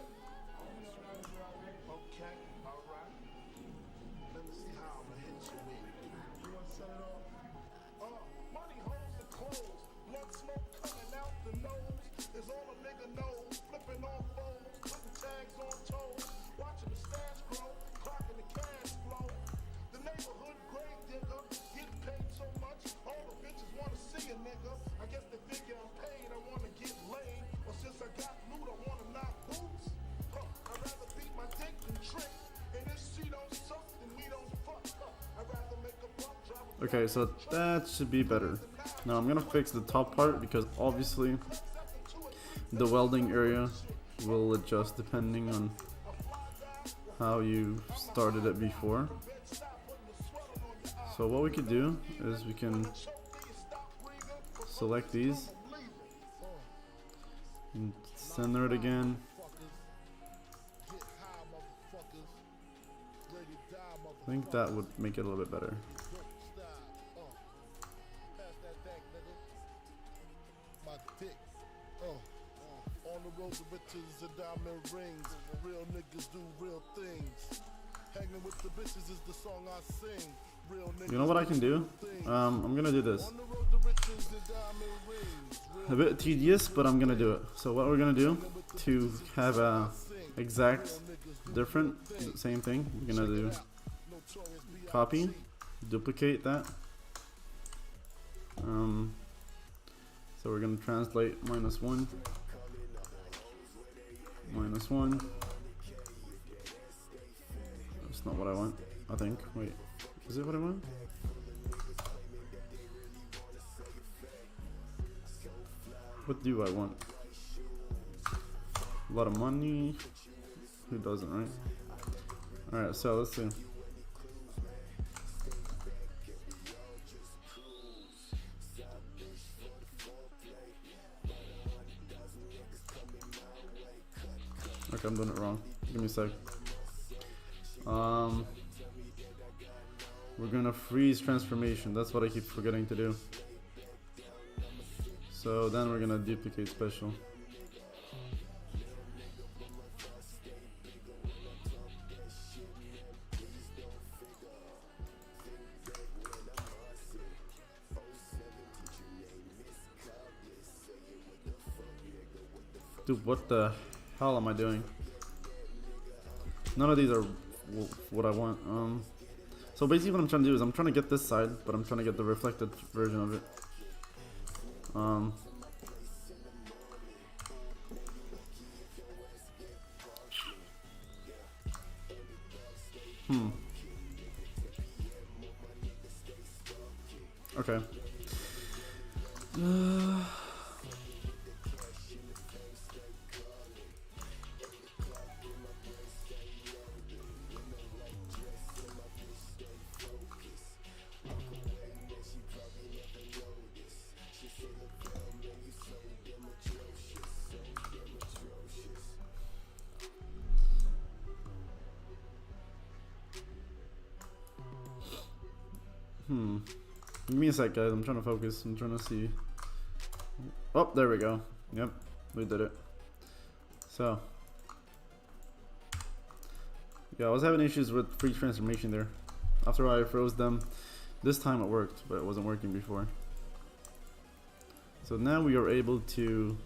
Okay, so that should be better. Now I'm gonna fix the top part because obviously the welding area will adjust depending on how you started it before. So what we could do is we can select these and center it again. I think that would make it a little bit better. On the road to riches and diamond rings, real niggas do real things. Hanging with the bitches is the song I sing. Real niggas. You know what I can do? I'm gonna do this. A bit tedious, but I'm gonna do it. So what we're gonna do to have a exact different same thing, we're gonna do copy, duplicate that. So we're gonna translate -1, -1. That's not what I want. I think. Wait, is it what I want? What do I want? A lot of money. Who doesn't, right? Alright, so let's see. Okay, I'm doing it wrong. Give me a sec. We're gonna freeze transformation. That's what I keep forgetting to do. So then we're gonna duplicate special. Dude, what the hell am I doing? None of these are what I want. So basically what I'm trying to do is I'm trying to get this side, but I'm trying to get the reflected version of it. Okay. Give me a sec, guys. I'm trying to focus. I'm trying to see. Oh, there we go. Yep, we did it. So, yeah, I was having issues with free transformation there. After I froze them, this time it worked, but it wasn't working before. So now we are able to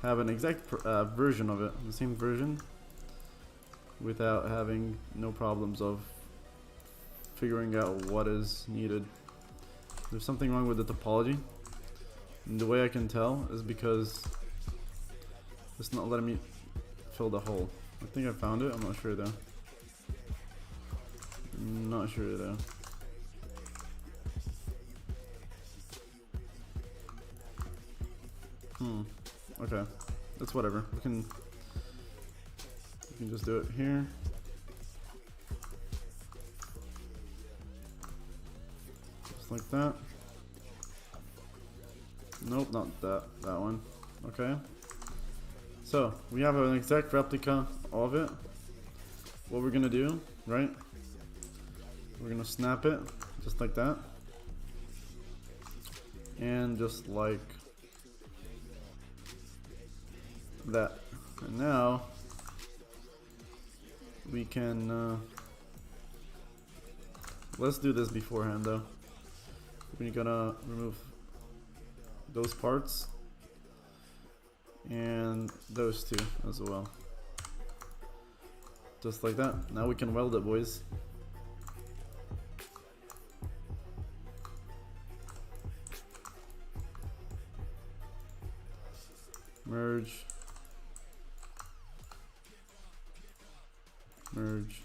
have an exact version of it, the same version, without having no problems of figuring out what is needed. There's something wrong with the topology, and the way I can tell is because it's not letting me fill the hole. I think I found it. I'm not sure though. Not sure though. Okay, that's whatever. We can just do it here. Like that. Nope, not that one. Okay, so we have an exact replica of it. What we're gonna do, right, we're gonna snap it just like that, and just like that. And now we can let's do this beforehand though. We're gonna remove those parts and those two as well. Just like that. Now we can weld it, boys. Merge. Merge.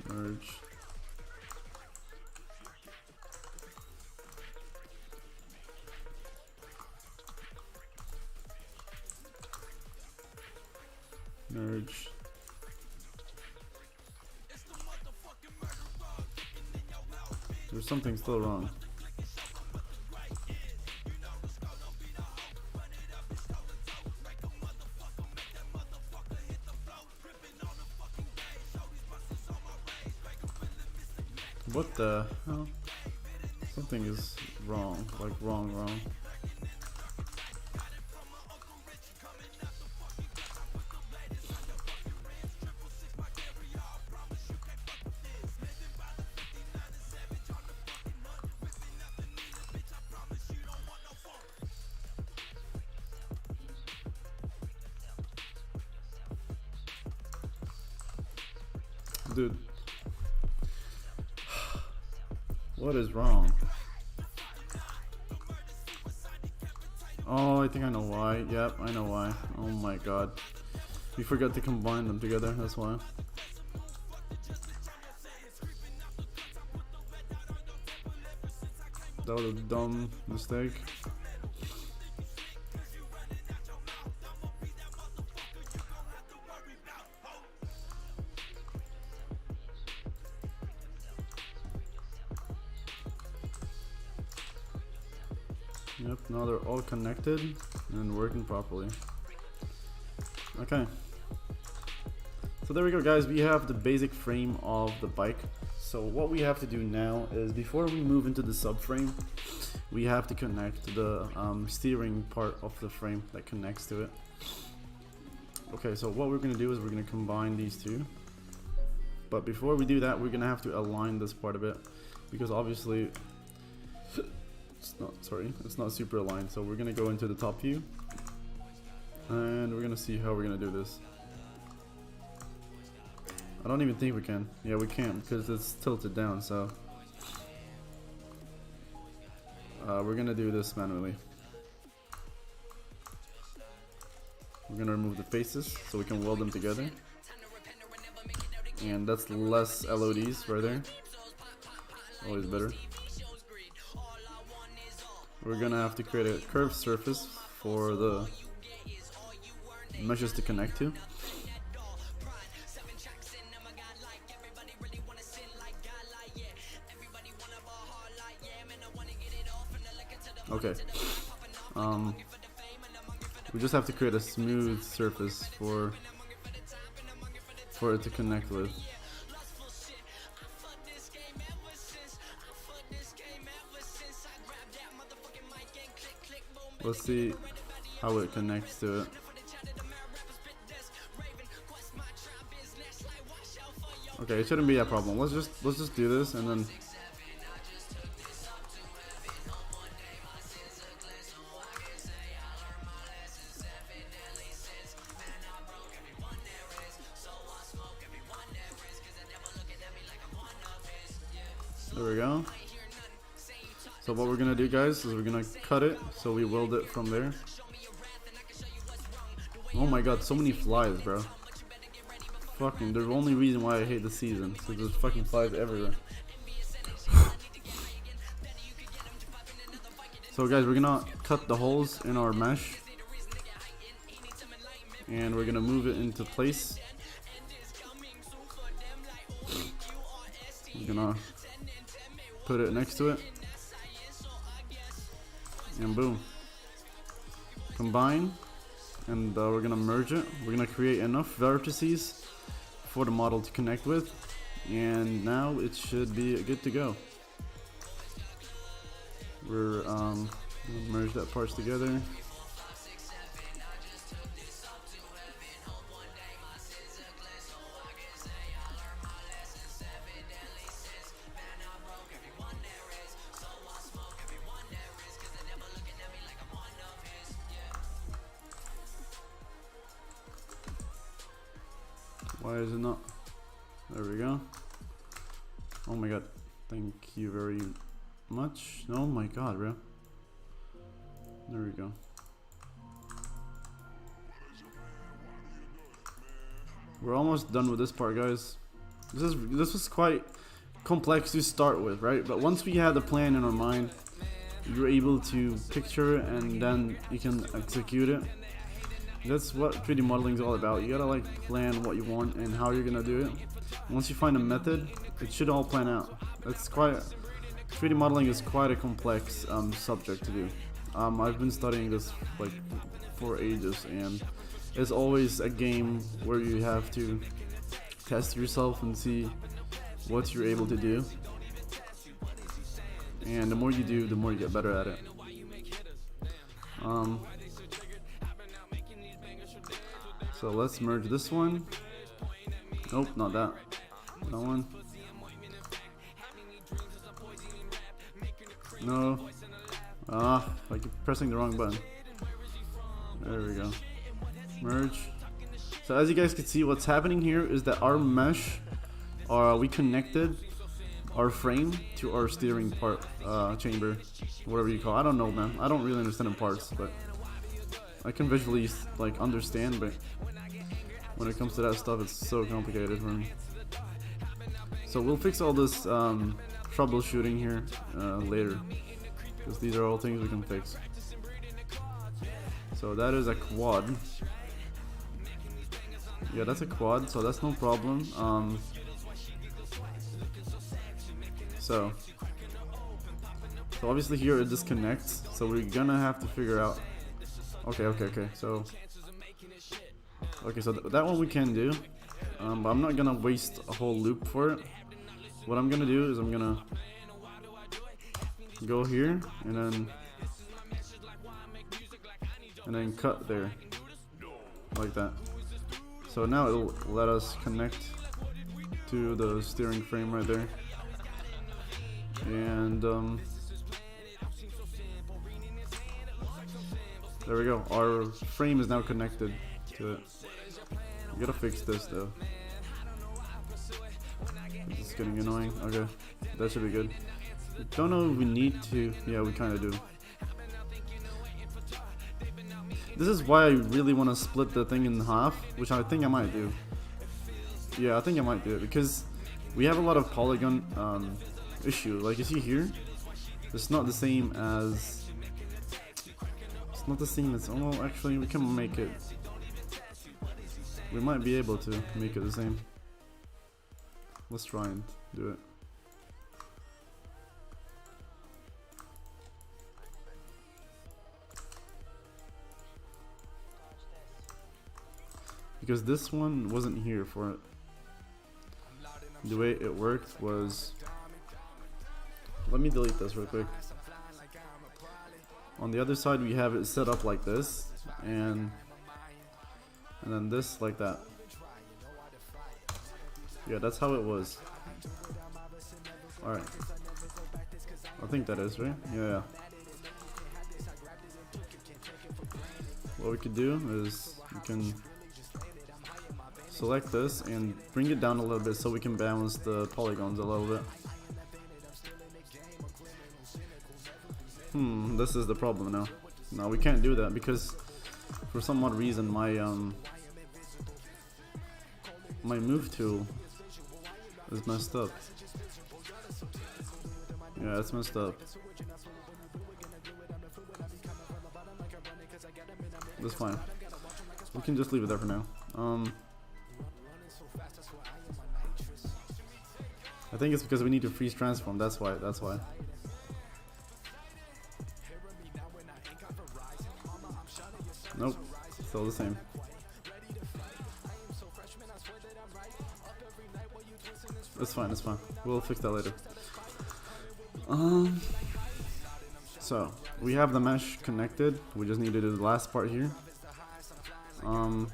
Merge. Merge. There's something still wrong. What the hell? Something is wrong, like wrong. Dude. What is wrong? Oh, I think I know why. Yep, I know why. Oh my god. We forgot to combine them together, that's why. That was a dumb mistake. Yep, now they're all connected and working properly. Okay. So there we go, guys. We have the basic frame of the bike. So what we have to do now is, before we move into the subframe, we have to connect the steering part of the frame that connects to it. Okay, so what we're going to do is we're going to combine these two. But before we do that, we're going to have to align this part a bit, because obviously it's not super aligned. So we're going to go into the top view and we're going to see how we're going to do this. I don't even think we can. Yeah, we can't because it's tilted down, so we're gonna do this manually. We're gonna remove the faces so we can weld them together, and that's less LODs right there. Always better. We're gonna have to create a curved surface for the meshes to connect to. Okay. We just have to create a smooth surface for it to connect with. Let's see how it connects to it. Okay, it shouldn't be a problem. Let's just do this and then. There we go. So what we're gonna do, guys, is we're gonna cut it so we weld it from there. Oh my god, so many flies, bro. Fucking, the only reason why I hate the season is because there's fucking flies everywhere. So guys, we're gonna cut the holes in our mesh and we're gonna move it into place. We're gonna put it next to it, and boom, combine, and we're gonna merge it. We're gonna create enough vertices for the model to connect with, and now it should be good to go. We're gonna merge that parts together. Why is it not? There we go. Oh my god. Thank you very much. Oh my god, bro. There we go. We're almost done with this part, guys. This was quite complex to start with, right? But once we had the plan in our mind, you're able to picture it and then you can execute it. That's what 3D modeling is all about. You gotta like plan what you want and how you're gonna do it. Once you find a method, it should all plan out. 3D modeling is quite a complex subject to do. I've been studying this like for ages, and it's always a game where you have to test yourself and see what you're able to do. And the more you do, the more you get better at it. So let's merge this one. Nope, not that. That one. No. I keep pressing the wrong button. There we go. Merge. So as you guys can see, what's happening here is that our mesh, we connected our frame to our steering part, chamber, whatever you call it. I don't know, man. I don't really understand in parts, but I can visually like understand, but when it comes to that stuff, it's so complicated for me. So we'll fix all this troubleshooting here later, because these are all things we can fix. So that is a quad. Yeah, that's a quad, so that's no problem. So obviously here it disconnects, so we're gonna have to figure out. Okay. So that one we can do, but I'm not gonna waste a whole loop for it. What I'm gonna do is I'm gonna go here and then cut there, like that. So now it'll let us connect to the steering frame right there, and there we go. Our frame is now connected to it. We gotta fix this though. It's getting annoying. Okay, that should be good. Don't know if we need to. Yeah, we kind of do. This is why I really want to split the thing in half, which I think I might do. Yeah, I think I might do it because we have a lot of polygon issue. Like you see here, it's not the same as. It's not the same as. Oh, well, actually, we can make it. We might be able to make it the same. Let's try and do it. Because this one wasn't here for it. The way it worked was. Let me delete this real quick. On the other side, we have it set up like this, and then this like that. Yeah, that's how it was. Alright. I think that is, right? Yeah. What we could do is we can select this and bring it down a little bit so we can balance the polygons a little bit. This is the problem now. No, we can't do that because for some odd reason my move tool is messed up. Yeah, it's messed up. That's fine. We can just leave it there for now. I think it's because we need to freeze transform. That's why. Nope, still the same. It's fine. We'll fix that later. So we have the mesh connected. We just need to do the last part here. So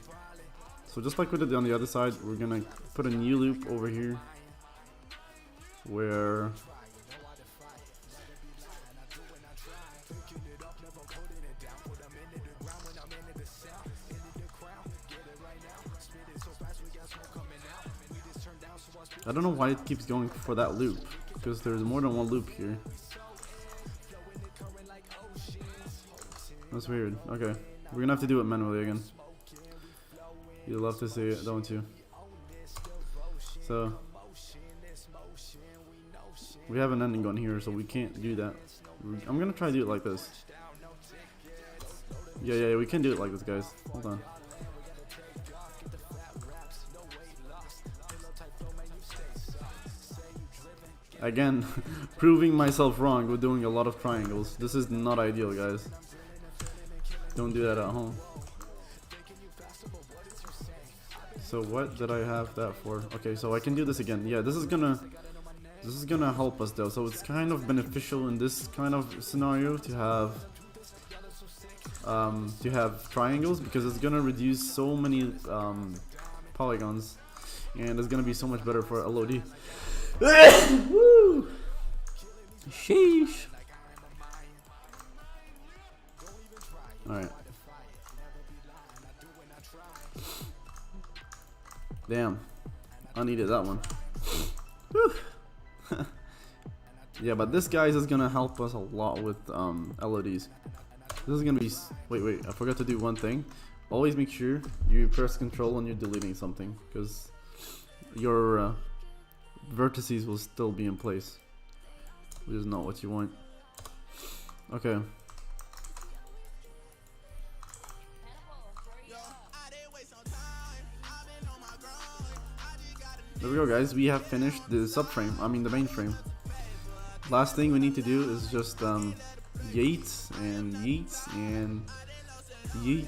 just like we did on the other side, we're gonna put a new loop over here where I don't know why it keeps going for that loop, because there's more than one loop here. That's weird. Okay, we're gonna have to do it manually again. You love to see it, don't you? So we have an ending on here, so we can't do that. I'm gonna try to do it like this. Yeah, we can do it like this, guys. Hold on. Again, proving myself wrong with doing a lot of triangles. This is not ideal, guys. Don't do that at home. So what did I have that for? Okay, so I can do this again. Yeah, this is gonna help us though. So it's kind of beneficial in this kind of scenario to have triangles, because it's gonna reduce so many polygons, and it's gonna be so much better for LOD. Woo! Sheesh. Alright. Damn. I needed that one. Yeah, but this guys is gonna help us a lot with LODs. This is gonna be. Wait, I forgot to do one thing. Always make sure you press Control when you're deleting something, because your vertices will still be in place, which is not what you want. Okay. There we go, guys. We have finished the subframe. I mean the mainframe. Last thing we need to do is just yeets and yeets and yeet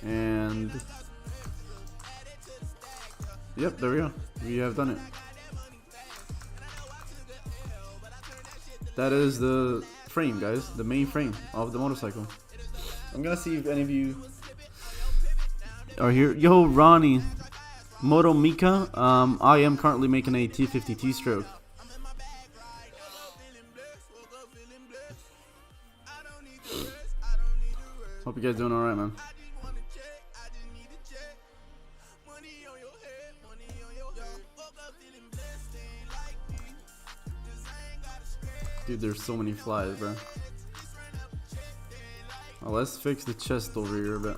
and yep, there we go. We have done it. That is the frame, guys. The main frame of the motorcycle. I'm gonna see if any of you are here. Yo, Ronnie, Moto Mika. I am currently making a T50 T-stroke. Hope you guys doing alright, man. Dude, there's so many flies, bro. Well, let's fix the chest over here a bit.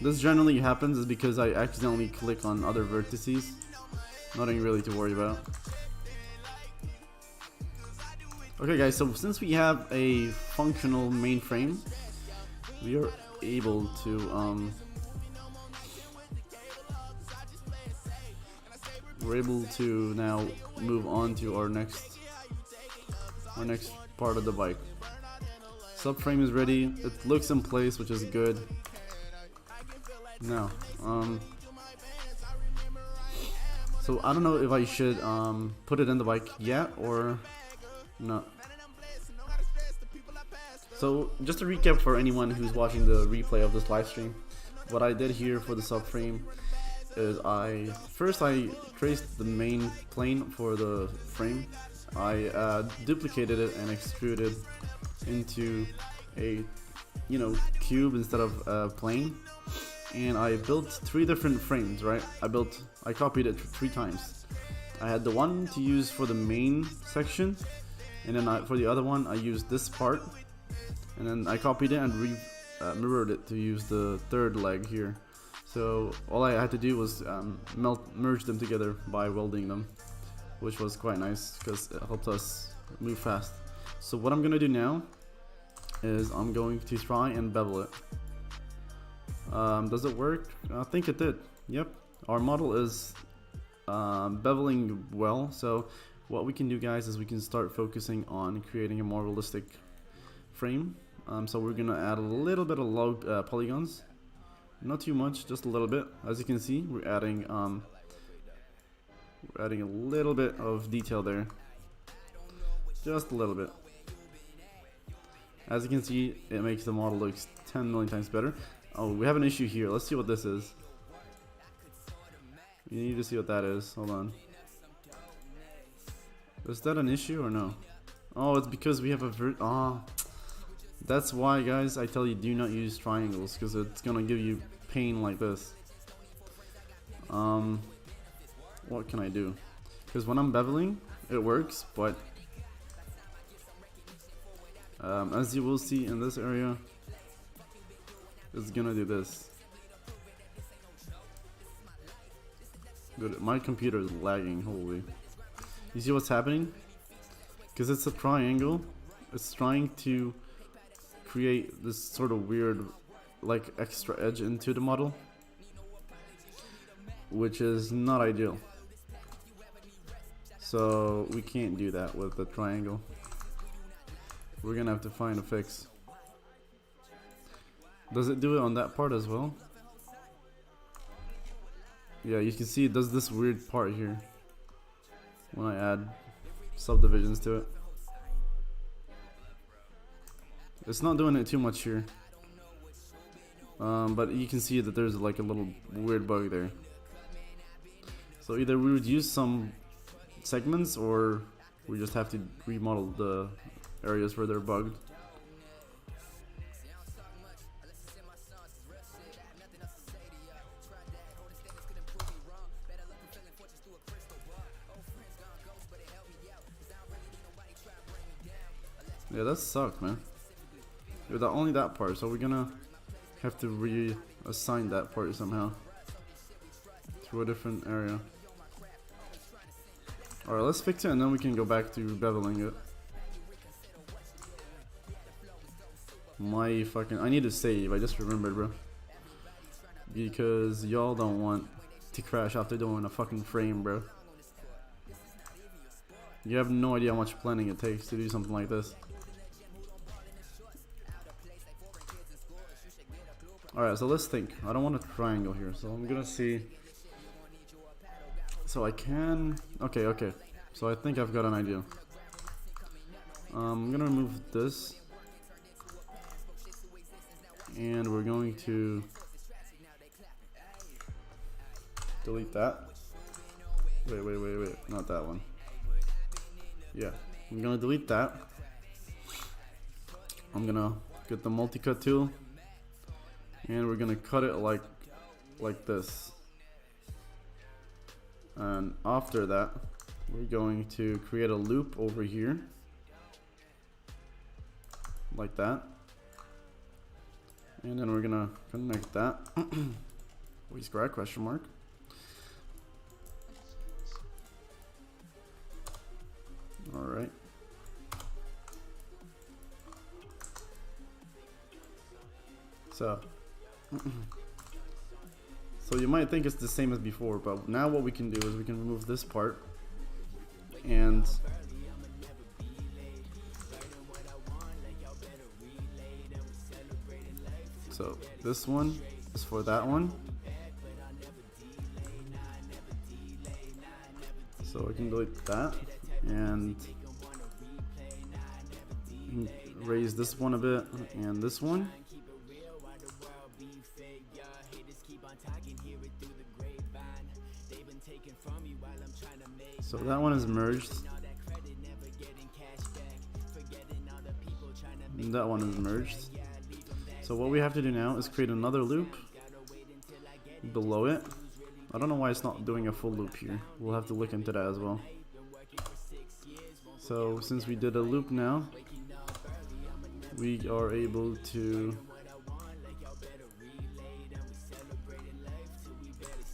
This generally happens is because I accidentally click on other vertices. Nothing really to worry about. Okay guys, so since we have a functional mainframe, we are able to we're able to now move on to our next part of the bike. Subframe is ready. It looks in place, which is good. Now, so I don't know if I should put it in the bike yet or not. So just to recap for anyone who's watching the replay of this live stream, what I did here for the subframe is I traced the main plane for the frame. I duplicated it and extruded into a cube instead of a plane, and I built 3 different frames. Right, I copied it 3 times. I had the one to use for the main section, and then for the other one I used this part, and then I copied it and mirrored it to use the 3rd leg here. So all I had to do was merge them together by welding them, which was quite nice because it helped us move fast. So what I'm gonna do now is I'm going to try and bevel it. Does it work? I think it did. Yep, our model is beveling well. So what we can do, guys, is we can start focusing on creating a more realistic frame. So we're gonna add a little bit of low polygons, not too much, just a little bit. As you can see, we're adding a little bit of detail there, just a little bit. As you can see, it makes the model look 10 million times better. Oh, we have an issue here. Let's see what this is. You need to see what that is. Hold on. Is that an issue or no? Oh, it's because we have a that's why, guys, I tell you, do not use triangles, because it's gonna give you pain like this. What can I do? Because when I'm beveling, it works, but as you will see in this area, it's gonna do this. Dude, my computer is lagging, holy. You see what's happening? Because it's a triangle, it's trying to create this sort of weird, like, extra edge into the model, which is not ideal. So we can't do that with the triangle. We're gonna have to find a fix. Does it do it on that part as well? Yeah, you can see it does this weird part here when I add subdivisions to it. It's not doing it too much here, but you can see that there's like a little weird bug there. So either we would use some segments, or we just have to remodel the areas where they're bugged. Yeah, that sucked, man. With only that part, so we're gonna have to reassign that part somehow to a different area. Alright, let's fix it and then we can go back to beveling it. My fucking... I need to save, I just remembered, bro. Because y'all don't want to crash after doing a fucking frame, bro. You have no idea how much planning it takes to do something like this. Alright, so let's think. I don't want a triangle here, so I'm gonna see. So I can... Okay. So I think I've got an idea. I'm gonna remove this. And we're going to delete that. Wait. Not that one. Yeah, I'm gonna delete that. I'm gonna get the multi-cut tool. And we're gonna cut it like this. And after that, we're going to create a loop over here. Like that. And then we're gonna connect that. We square question mark. Alright. So you might think it's the same as before, but now what we can do is we can remove this part and so this one is for that one. So I can delete that and raise this one a bit and this one. So that one is merged. And that one is merged. So what we have to do now is create another loop below it. I don't know why it's not doing a full loop here. We'll have to look into that as well. So since we did a loop now, we are able to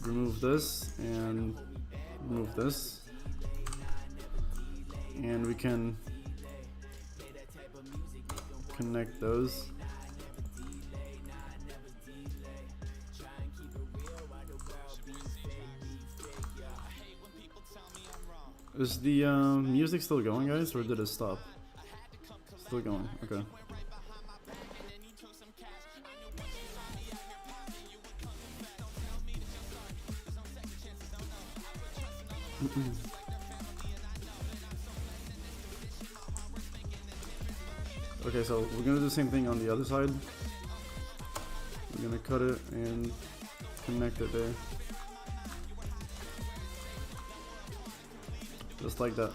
remove this and remove this. And we can connect those. Is the music still going, guys, or did it stop? Still going, okay. Okay, so we're gonna do the same thing on the other side. We're gonna cut it and connect it there. Just like that.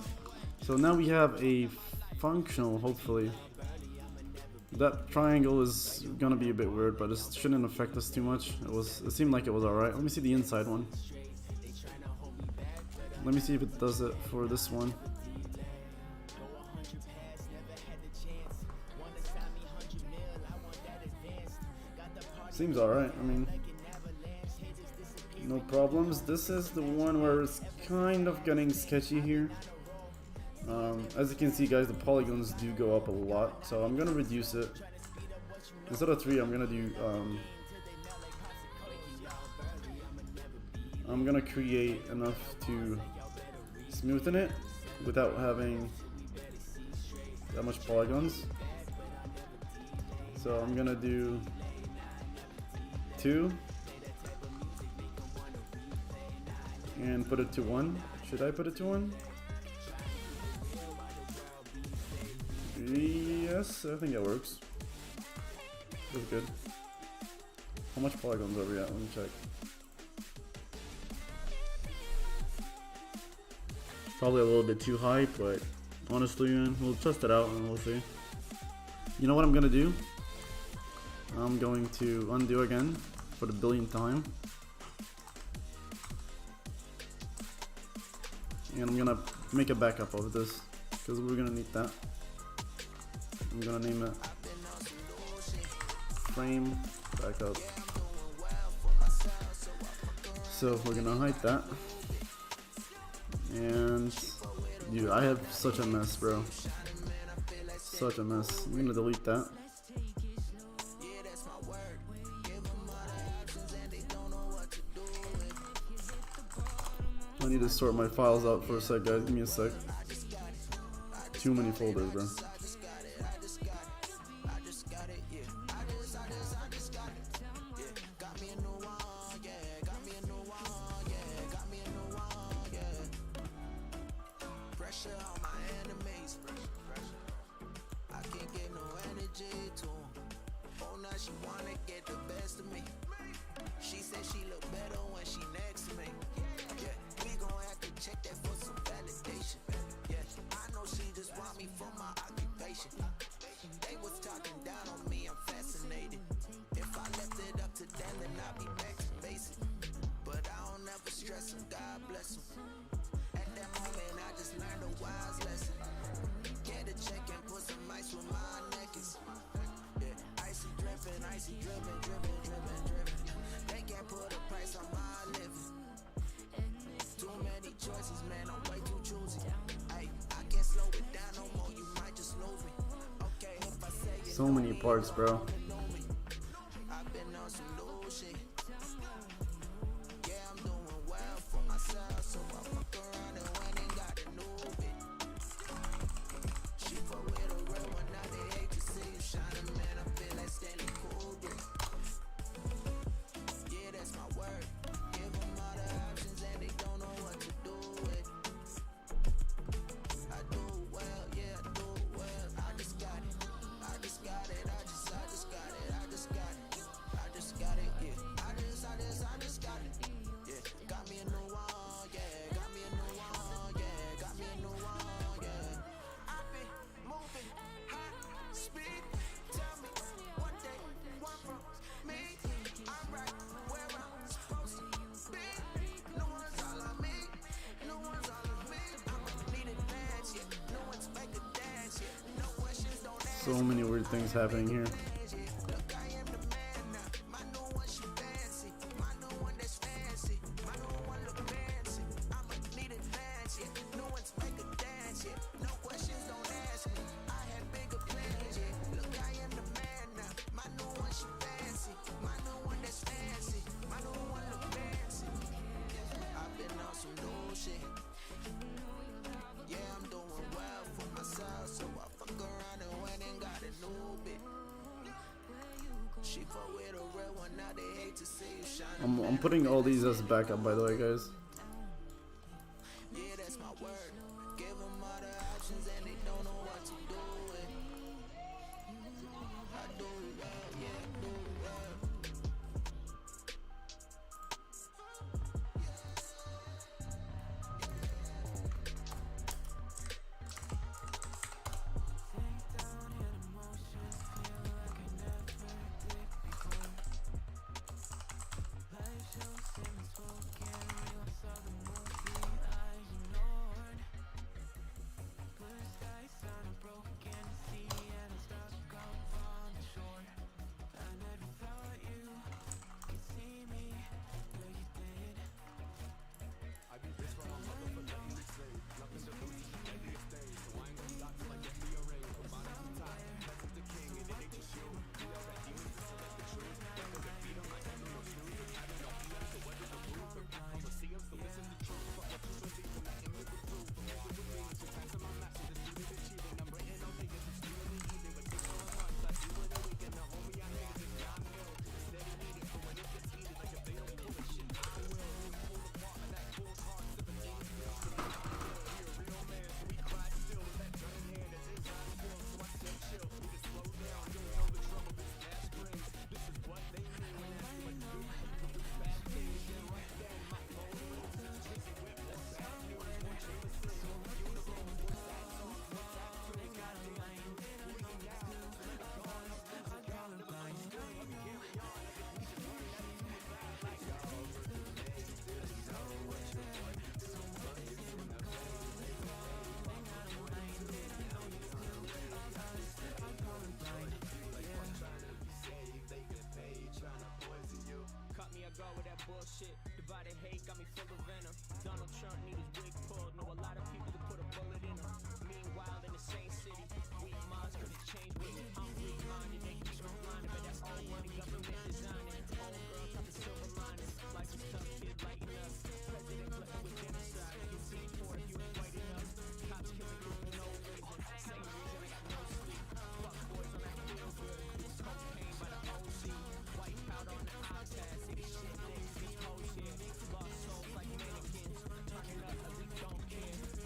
So now we have a functional, hopefully. That triangle is gonna be a bit weird, but it shouldn't affect us too much. It seemed like it was alright. Let me see the inside one. Let me see if it does it for this one. Seems alright, I mean, no problems. This is the one where it's kind of getting sketchy here. As you can see, guys, the polygons do go up a lot, so I'm gonna reduce it. Instead of 3, I'm gonna do I'm gonna create enough to smoothen it without having that much polygons. So I'm gonna do 2 and put it to 1. Should I put it to 1? Yes, I think that works. That's good. How much polygons are we at? Let me check. Probably a little bit too high, but honestly, man, we'll test it out and we'll see. You know what I'm gonna do? I'm going to undo again for the billionth time. And I'm gonna make a backup of this because we're gonna need that. gonna name it frame back up. So we're gonna hide that. And dude, I have such a mess, bro. Such a mess. I'm gonna delete that. I need to sort my files out for a sec, guys. Give me a sec. Too many folders, bro. So many parts, bro. So many weird things happening here. I'm putting all these as backup, by the way, guys. I go with that bullshit. Divided hate got me full of venom. Donald Trump need his wig pulled. Know a lot of people to put a bullet in him. Meanwhile, in the same city, weak minds couldn't change with me. I'm weak minded, they keep me blinded, but that's all money government designing. Old girl got the silver lining. Life is tough, kid, lighten up. President flirting with genocide. You see for if you ain't white enough. Cops killing you for no reason. Same reason I got no sleep. Fuck boys on that feel good. Cocaine by the OC. White powder on the iPad. City shit niggas be whole shit. Lost souls like mannequins. Turning up as we don't care.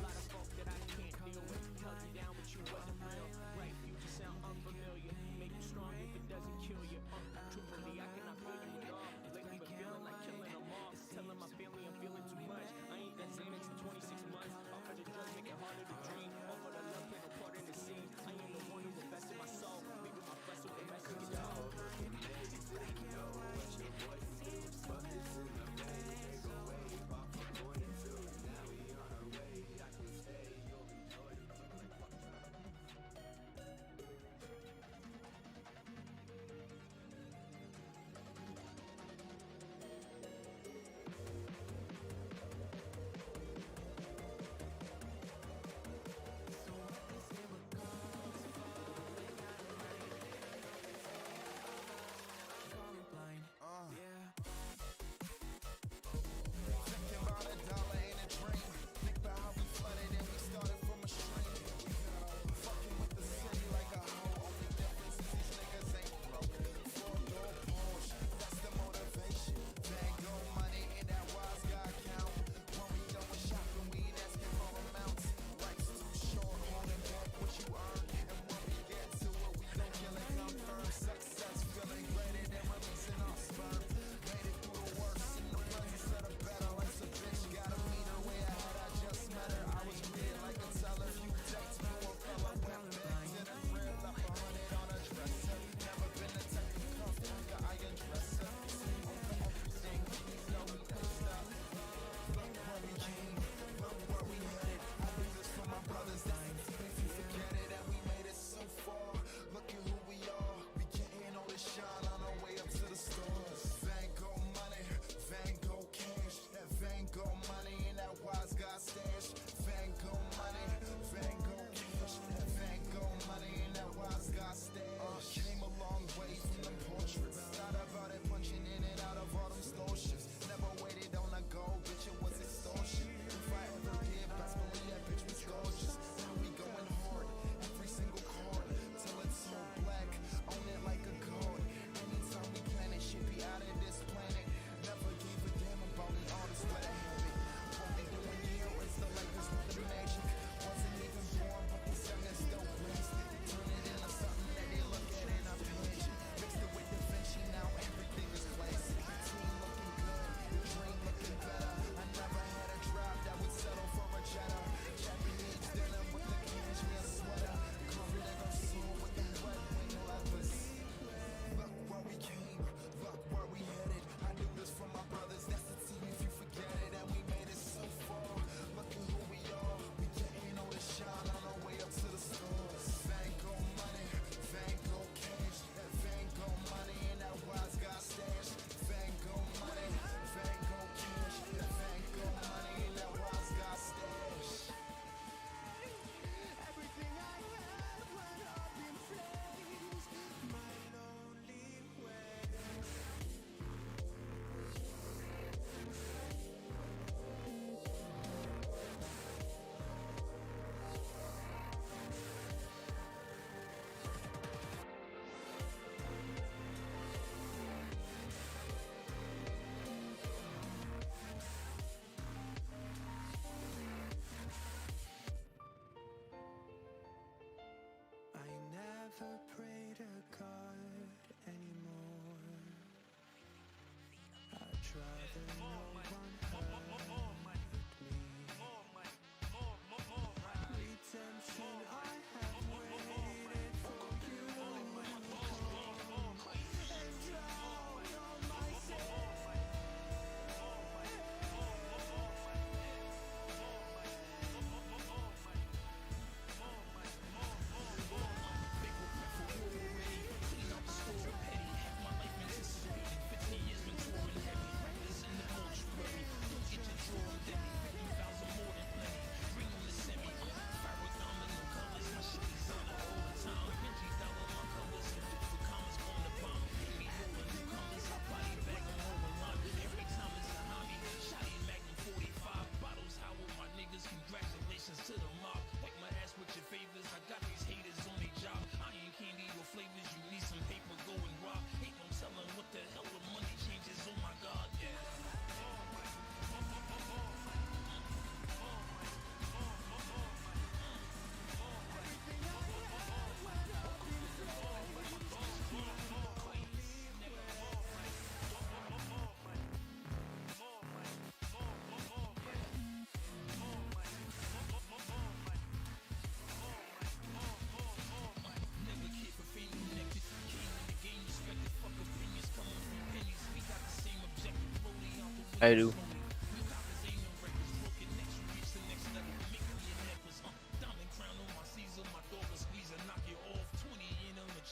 I do.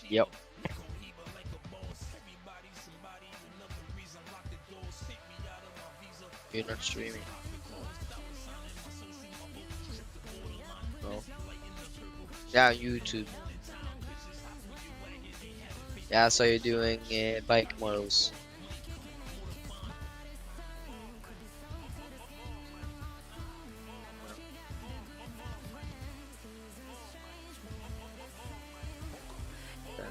Yep. You're not streaming. No. Yeah, YouTube. Yeah, so you're doing bike models. Yeah.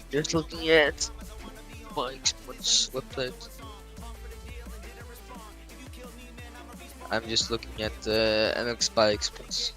Just looking at my Xbox website. I'm just looking at the MX by Xbox.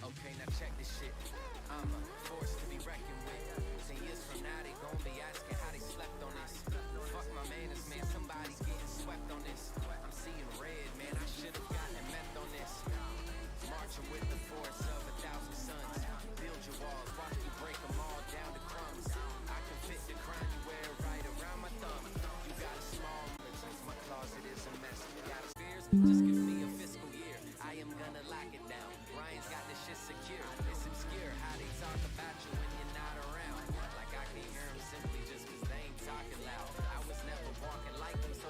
Okay, now check this shit. I'm a force to be reckoned with. 10 years from now, they gon' be asking how they slept on this. Fuck my manners, man. Somebody getting swept on this. I'm seeing red, man. I should've gotten meth on this. Marching with the force of 1,000 suns. Build your walls, watch me break them all down to crumbs. I can fit the crown you wear right around my thumb. You got a small business, my closet is a mess. Got a spears, just give me a fiscal year. I am gonna lock it down. Ryan's got this shit secure. It's obscure how they talk about you when you're not around. Like I can hear them simply just cause they ain't talking loud. I was never walking like them, so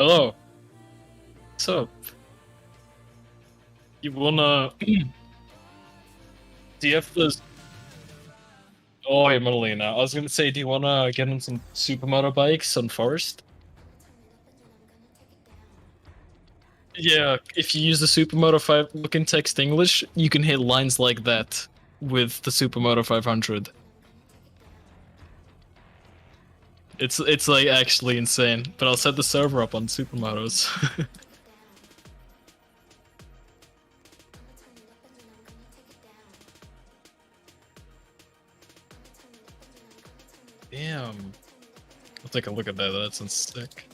Hello. What's up? You wanna... Do you have this... Oh, you're modeling now. I was gonna say, do you wanna get on some supermoto bikes on Forest? Yeah, if you use the Supermoto 5 looking text English, you can hit lines like that with the Supermoto 500. It's like actually insane, but I'll set the server up on Supermotos. Damn. I'll take a look at that, that sounds sick.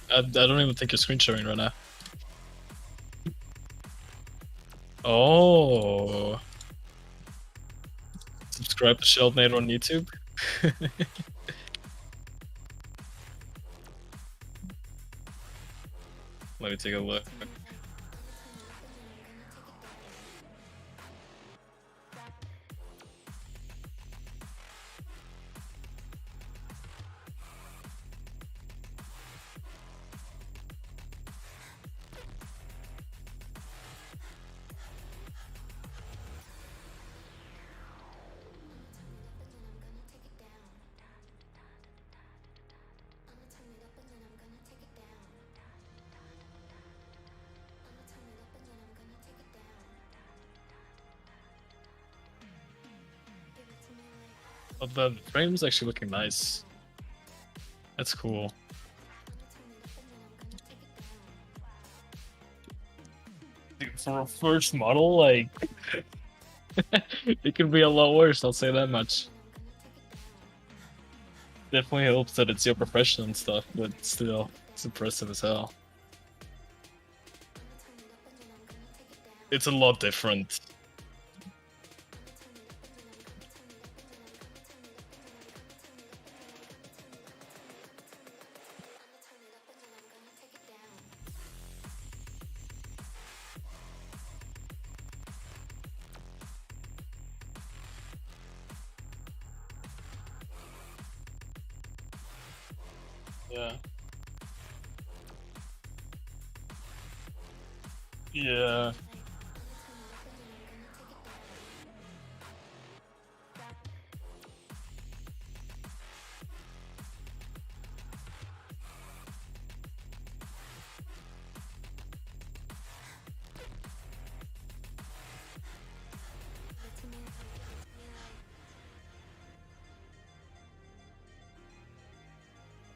I don't even think you're screen sharing right now. Oh. Subscribe to Sheldnade on YouTube. Let me take a look. Oh, the frame's actually looking nice. That's cool. Dude, for a first model, like... it could be a lot worse, I'll say that much. Definitely helps that it's your profession and stuff, but still, it's impressive as hell. It's a lot different. Yeah. Yeah.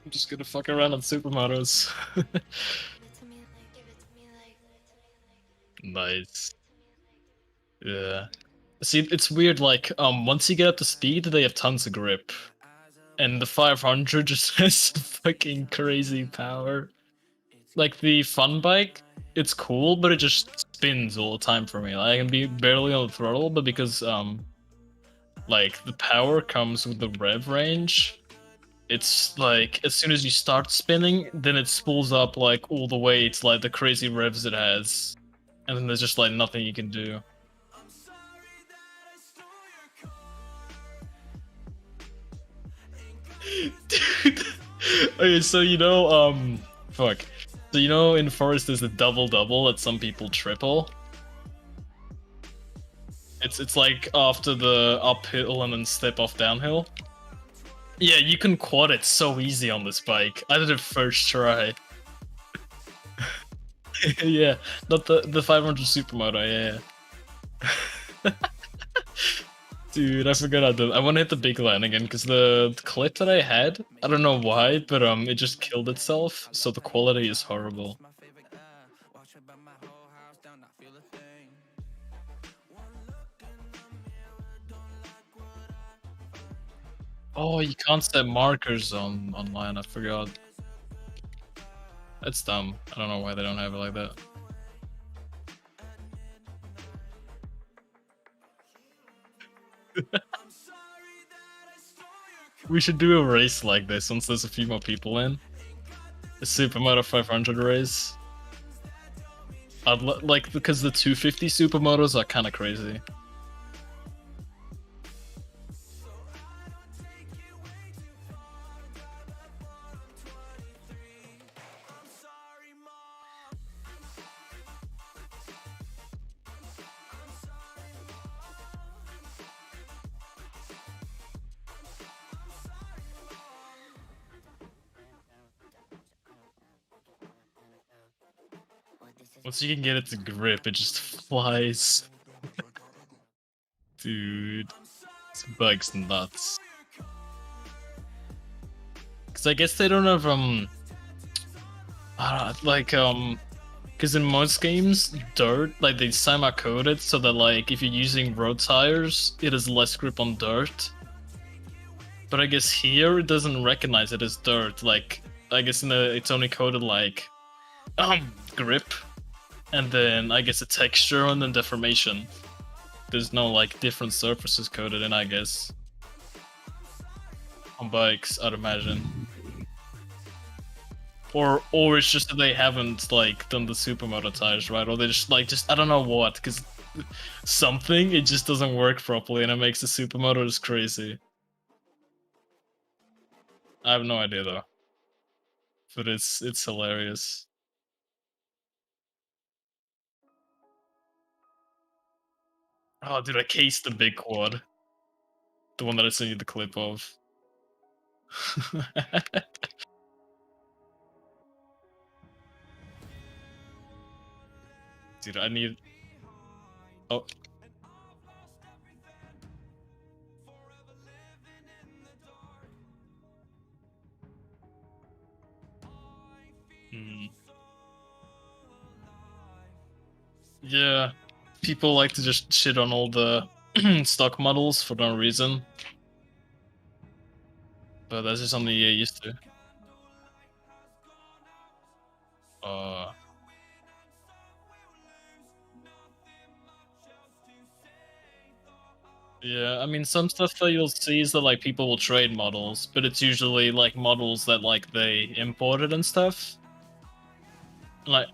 I'm just gonna fuck around on supermotos. Nice. Yeah. See, it's weird, like, once you get up to speed, they have tons of grip. And the 500 just has fucking crazy power. Like, the fun bike, it's cool, but it just spins all the time for me. Like, I can be barely on the throttle, but because, like, the power comes with the rev range, it's like, as soon as you start spinning, then it spools up, like, all the way to, like, the crazy revs it has. And then there's just, like, nothing you can do. Dude. Okay, so you know, fuck. So you know in Forest there's the double-double that some people triple? It's like after the uphill and then step off downhill. Yeah, you can quad it so easy on this bike. I did it first try. Yeah, not the 500 Supermoto, yeah. Dude, I forgot I did. I want to hit the big line again because the clip that I had, I don't know why, but it just killed itself, so the quality is horrible. Oh, you can't set markers online. I forgot. That's dumb. I don't know why they don't have it like that. We should do a race like this once there's a few more people in. A Supermoto 500 race. I'd like, because the 250 Supermotos are kind of crazy. Once you can get it to grip, it just flies. Dude, this bug's nuts. Cause I guess they don't have because in most games, dirt, like they semi-code it so that like if you're using road tires, it has less grip on dirt. But I guess here it doesn't recognize it as dirt. Like I guess it's only coded like grip, and then I guess a texture and then deformation. There's no like different surfaces coded in, I guess. On bikes, I'd imagine. Or it's just that they haven't like done the supermoto tires right, or they just I don't know what, because something it just doesn't work properly and it makes the supermoto just crazy. I have no idea though, but it's hilarious. Oh, dude, I cased the big quad, the one that I sent you the clip of. Dude, I need. Oh. Yeah, people like to just shit on all the stock models for no reason. But that's just something you get used to. Yeah, I mean, some stuff that you'll see is that like people will trade models, but it's usually like models that like they imported and stuff. Like,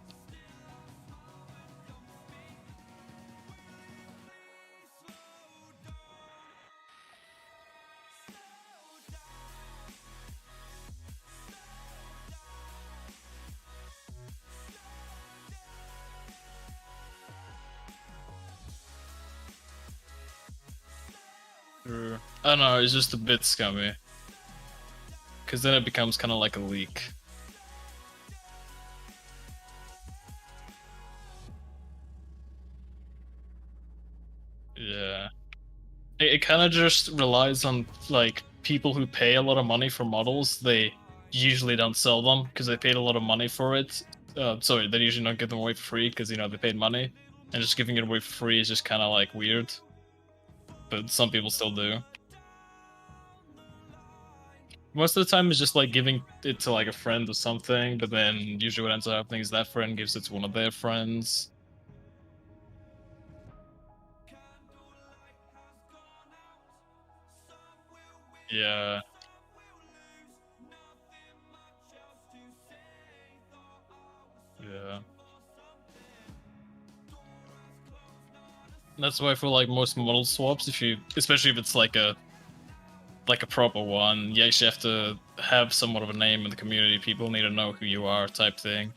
I don't know, it's just a bit scummy. Because then it becomes kind of like a leak. Yeah. It kind of just relies on, like, people who pay a lot of money for models. They usually don't sell them because they paid a lot of money for it. Sorry, they usually don't give them away for free because, you know, they paid money. And just giving it away for free is just kind of, like, weird. But some people still do. Most of the time it's just like giving it to like a friend or something, but then usually what ends up happening is that friend gives it to one of their friends. Yeah. Yeah. That's why for like most model swaps, especially if it's like a proper one, you actually have to have somewhat of a name in the community. People need to know who you are, type thing.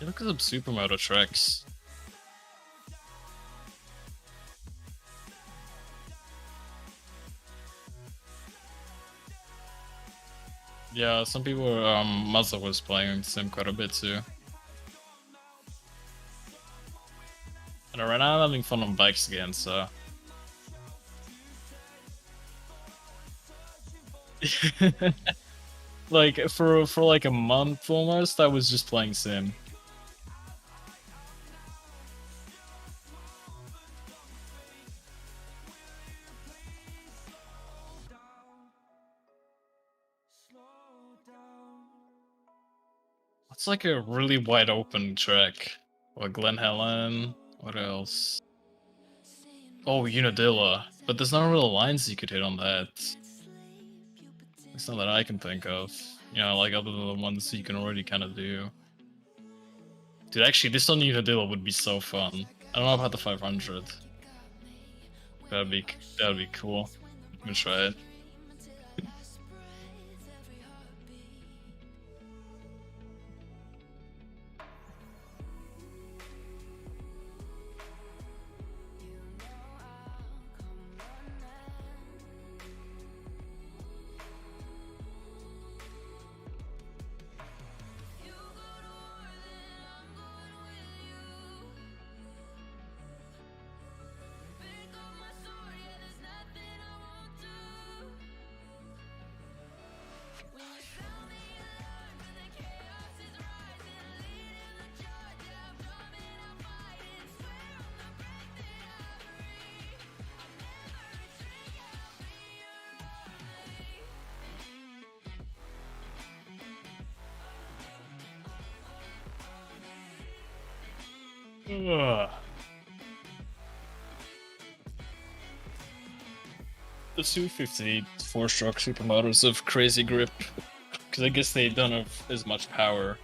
Yeah, look at some supermoto tracks. Yeah, some people Mazda was playing Sim quite a bit too. And right now I'm having fun on bikes again, so like for like a month almost, I was just playing Sim. It's like a really wide open track. Or Glen Helen. What else? Oh, Unadilla. But there's no real lines you could hit on that. It's not that I can think of. You know, like other than the ones you can already kind of do. Dude, actually, this on Unadilla would be so fun. I don't know about the 500. That'd be cool. I'm gonna try it. Ugh. The 250 4-stroke supermotors have crazy grip, because I guess they don't have as much power,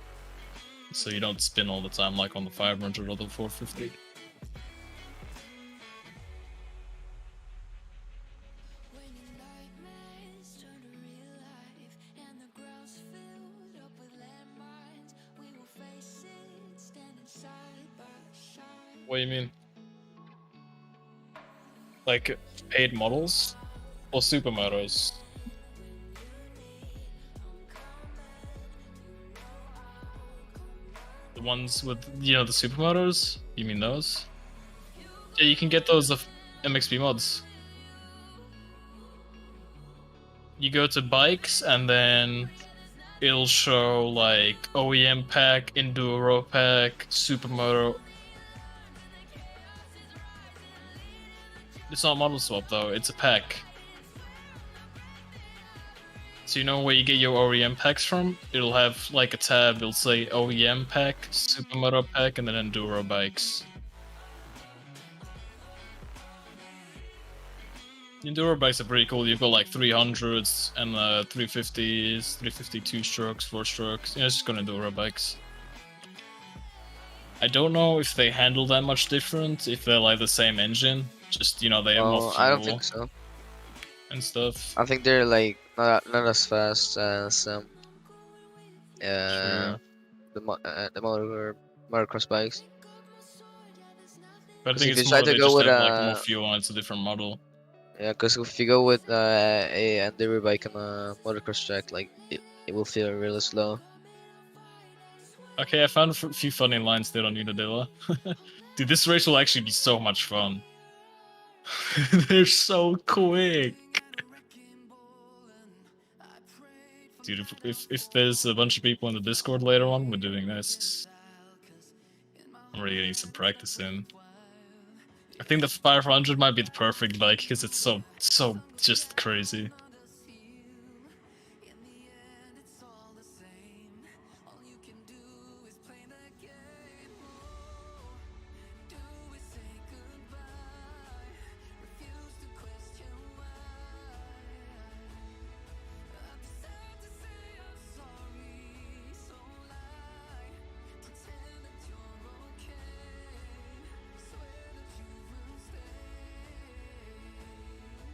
so you don't spin all the time like on the 500 or the 450. What do you mean? Like paid models or supermotors? The ones with, you know, the supermotors? You mean those? Yeah, you can get those of MXP mods. You go to bikes and then it'll show like OEM pack, Enduro pack, supermoto. It's not model swap though, it's a pack. So you know where you get your OEM packs from? It'll have like a tab, it'll say OEM pack, supermoto pack, and then Enduro bikes. Enduro bikes are pretty cool. You've got like 300s and 350s, 352 strokes, 4 strokes. Yeah, it's just got Enduro bikes. I don't know if they handle that much different, if they're like the same engine. Just, you know, they have more fuel. I don't think so. And stuff. I think they're like not as fast as True. the motocross bikes. But I 'Cause think if you it's try more to they go just with have like more fuel and it's a different model. Yeah, because if you go with a Enduro bike on a motocross track, like it will feel really slow. Okay, I found a few funny lines there on Unadilla. Dude, this race will actually be so much fun. They're so quick. Dude, if there's a bunch of people in the Discord later on, we're doing this. I'm really getting some practice in. I think the 500 might be the perfect bike because it's so just crazy.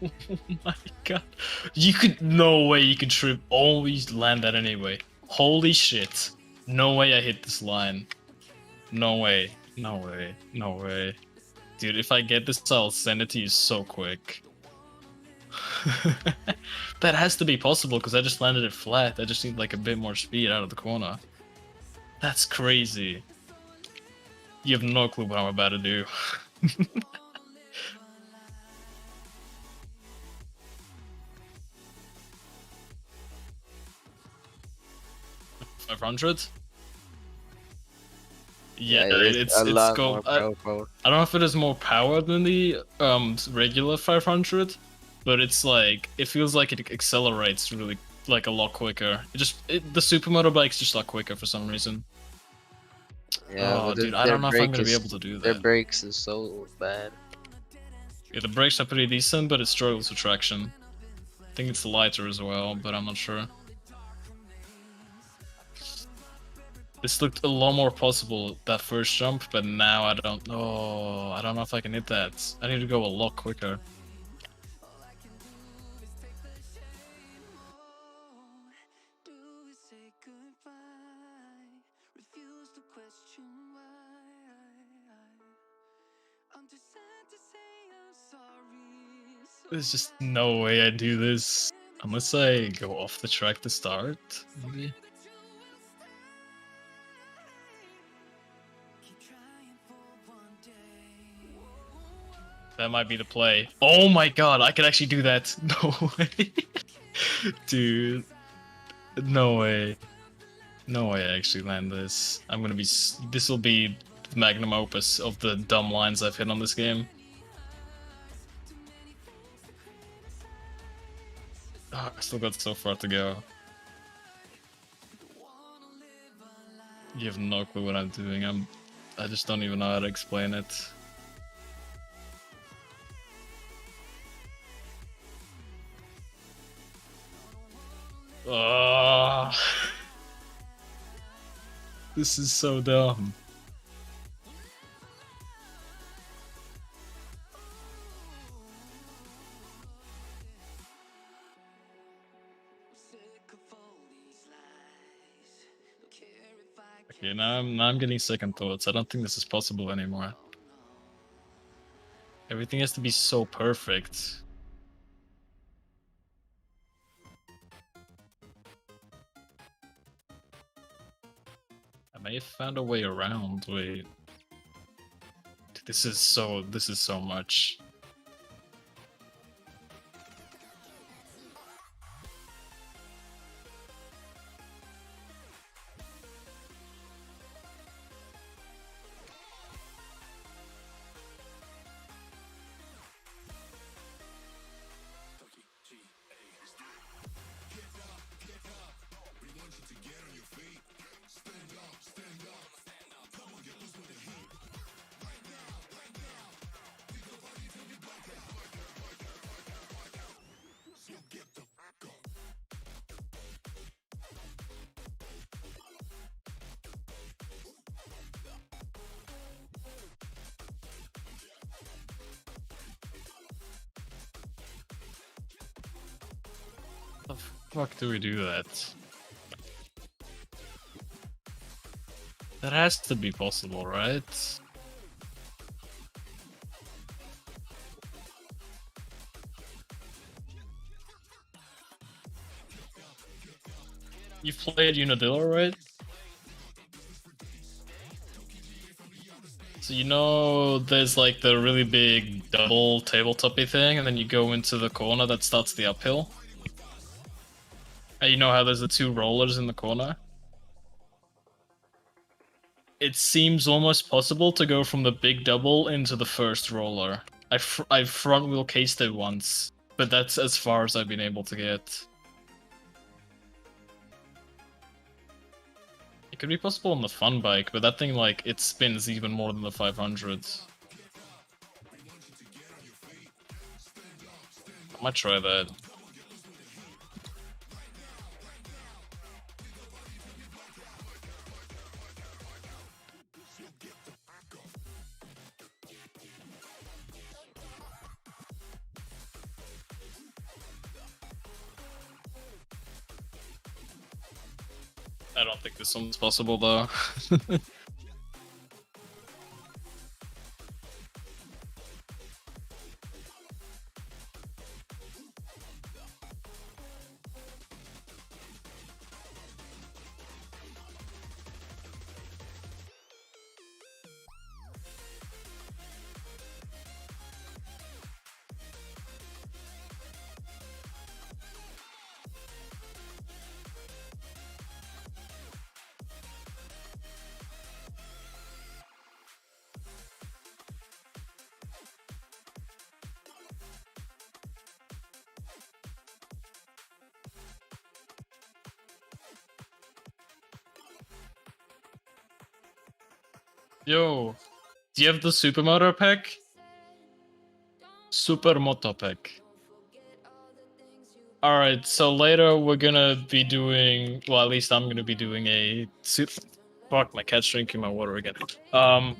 Oh my god. You could, no way you could trip, always land that anyway. Holy shit. No way I hit this line. No way. No way. No way. Dude, if I get this, I'll send it to you so quick. That has to be possible because I just landed it flat. I just need like a bit more speed out of the corner. That's crazy. You have no clue what I'm about to do. 500? Yeah, it's go. I don't know if it has more power than the regular 500, but it's like it feels like it accelerates really like a lot quicker. The supermoto bike's just a lot quicker for some reason. Yeah, oh, dude, I don't know if I'm gonna be able to do that. Their brakes is so bad. Yeah, the brakes are pretty decent, but it struggles with traction. I think it's lighter as well, but I'm not sure. This looked a lot more possible, that first jump, but now I don't know. I don't know if I can hit that. I need to go a lot quicker. There's just no way I do this. Unless I go off the track to start, maybe? That might be the play. Oh my god, I could actually do that. No way. Dude. No way. No way I actually land this. I'm gonna be... This will be the magnum opus of the dumb lines I've hit on this game. Oh, I still got so far to go. You have no clue what I'm doing. I just don't even know how to explain it. Oh, this is so dumb. Okay, now I'm getting second thoughts. I don't think this is possible anymore. Everything has to be so perfect. I may have found a way around. Wait. This is so much. How the fuck do we do that? That has to be possible, right? You've played Unadilla, right? So you know there's like the really big double tabletopy thing, and then you go into the corner that starts the uphill? And you know how there's the two rollers in the corner? It seems almost possible to go from the big double into the first roller. I front wheel cased it once, but that's as far as I've been able to get. It could be possible on the fun bike, but that thing, like, it spins even more than the 500s. I might try that. I don't think this one's possible though. Yo, do you have the Supermoto pack? Supermoto pack. Alright, so later we're gonna be doing, well, at least I'm gonna be doing a fuck, my cat's drinking my water again. We're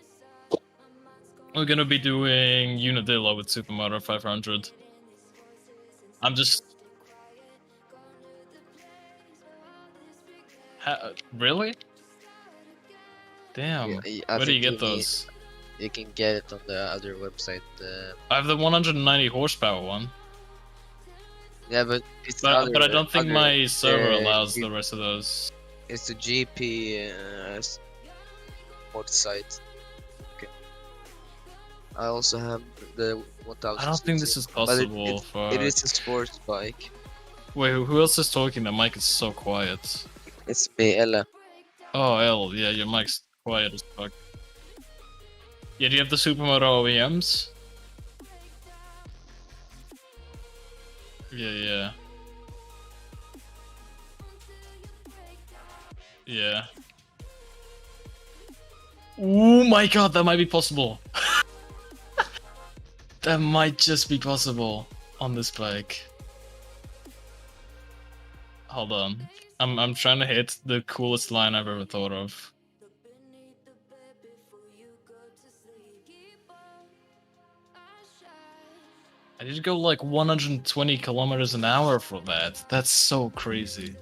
gonna be doing Unadilla with Supermoto 500. I'm just... Really? Damn. Yeah, I Where do you think get those? You can get it on the other website. I have the 190 horsepower one. Yeah, but it's But I don't think other, my server uh, allows G- the rest of those. It's the GP mod site. Okay. I also have the 1000. I don't think this is but possible for... it is a sports bike. Wait, who else is talking? The mic is so quiet. It's me, Ella. Oh, L, yeah, your mic's quiet as fuck. Yeah, do you have the Supermoto OEMs? Yeah. Yeah. Oh my god, that might be possible. That might just be possible on this bike. Hold on. I'm trying to hit the coolest line I've ever thought of. I need to go like 120 kilometers an hour for that. That's so crazy.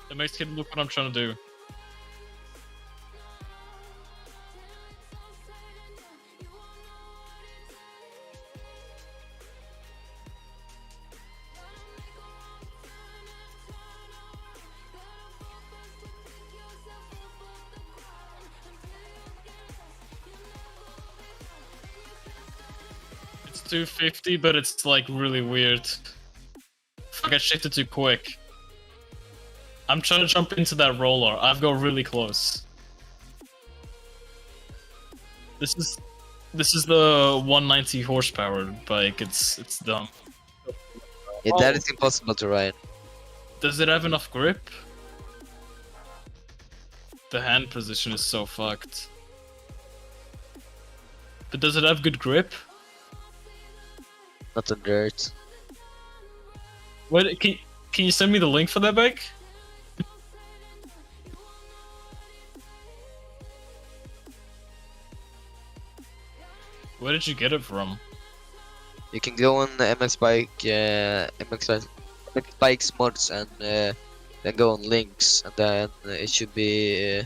It makes kid look what I'm trying to do. It's 250, but it's like really weird. Fuck, I shifted too quick. I'm trying to jump into that roller. I've got really close. This is the 190 horsepower bike. It's dumb. Yeah, that is impossible to ride. Does it have enough grip? The hand position is so fucked. But does it have good grip? Not the dirt. Wait, can you send me the link for that bike? Where did you get it from? You can go on the MX Bikes mods and then go on links, and then it should be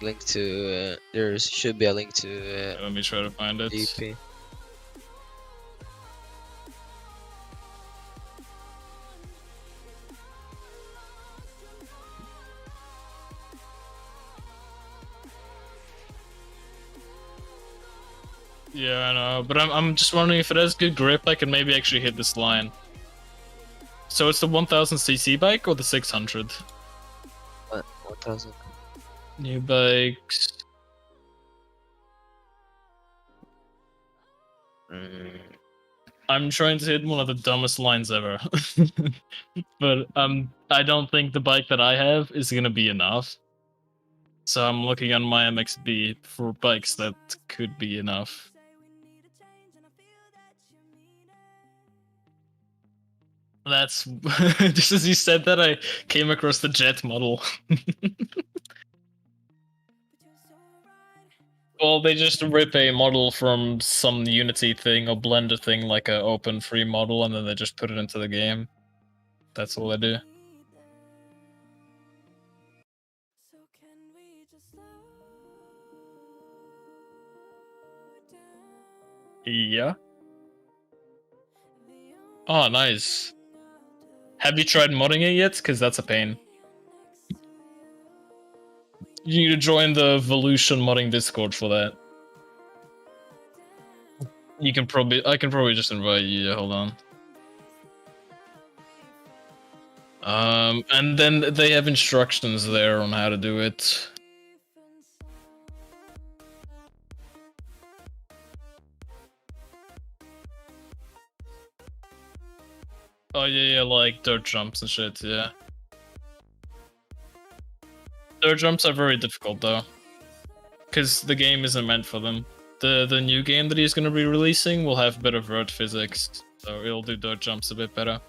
linked to. There should be a link to. Let me try to find it. DP. Yeah, I know, but I'm just wondering if it has good grip, I can maybe actually hit this line. So it's the 1000cc bike or the 600? What? 1000. New bikes. I'm trying to hit one of the dumbest lines ever. But I don't think the bike that I have is gonna be enough. So I'm looking on my MXB for bikes that could be enough. That's just as you said that, I came across the Jet model. Well, they just rip a model from some Unity thing or Blender thing, like a open free model, and then they just put it into the game. That's all they do. Yeah. Oh, nice. Have you tried modding it yet? Because that's a pain. You need to join the Volution modding Discord for that. I can probably just invite you. Hold on. And then they have instructions there on how to do it. Oh yeah, like dirt jumps and shit, yeah. Dirt jumps are very difficult though, because the game isn't meant for them. The new game that he's gonna be releasing will have better vert physics, so it'll do dirt jumps a bit better.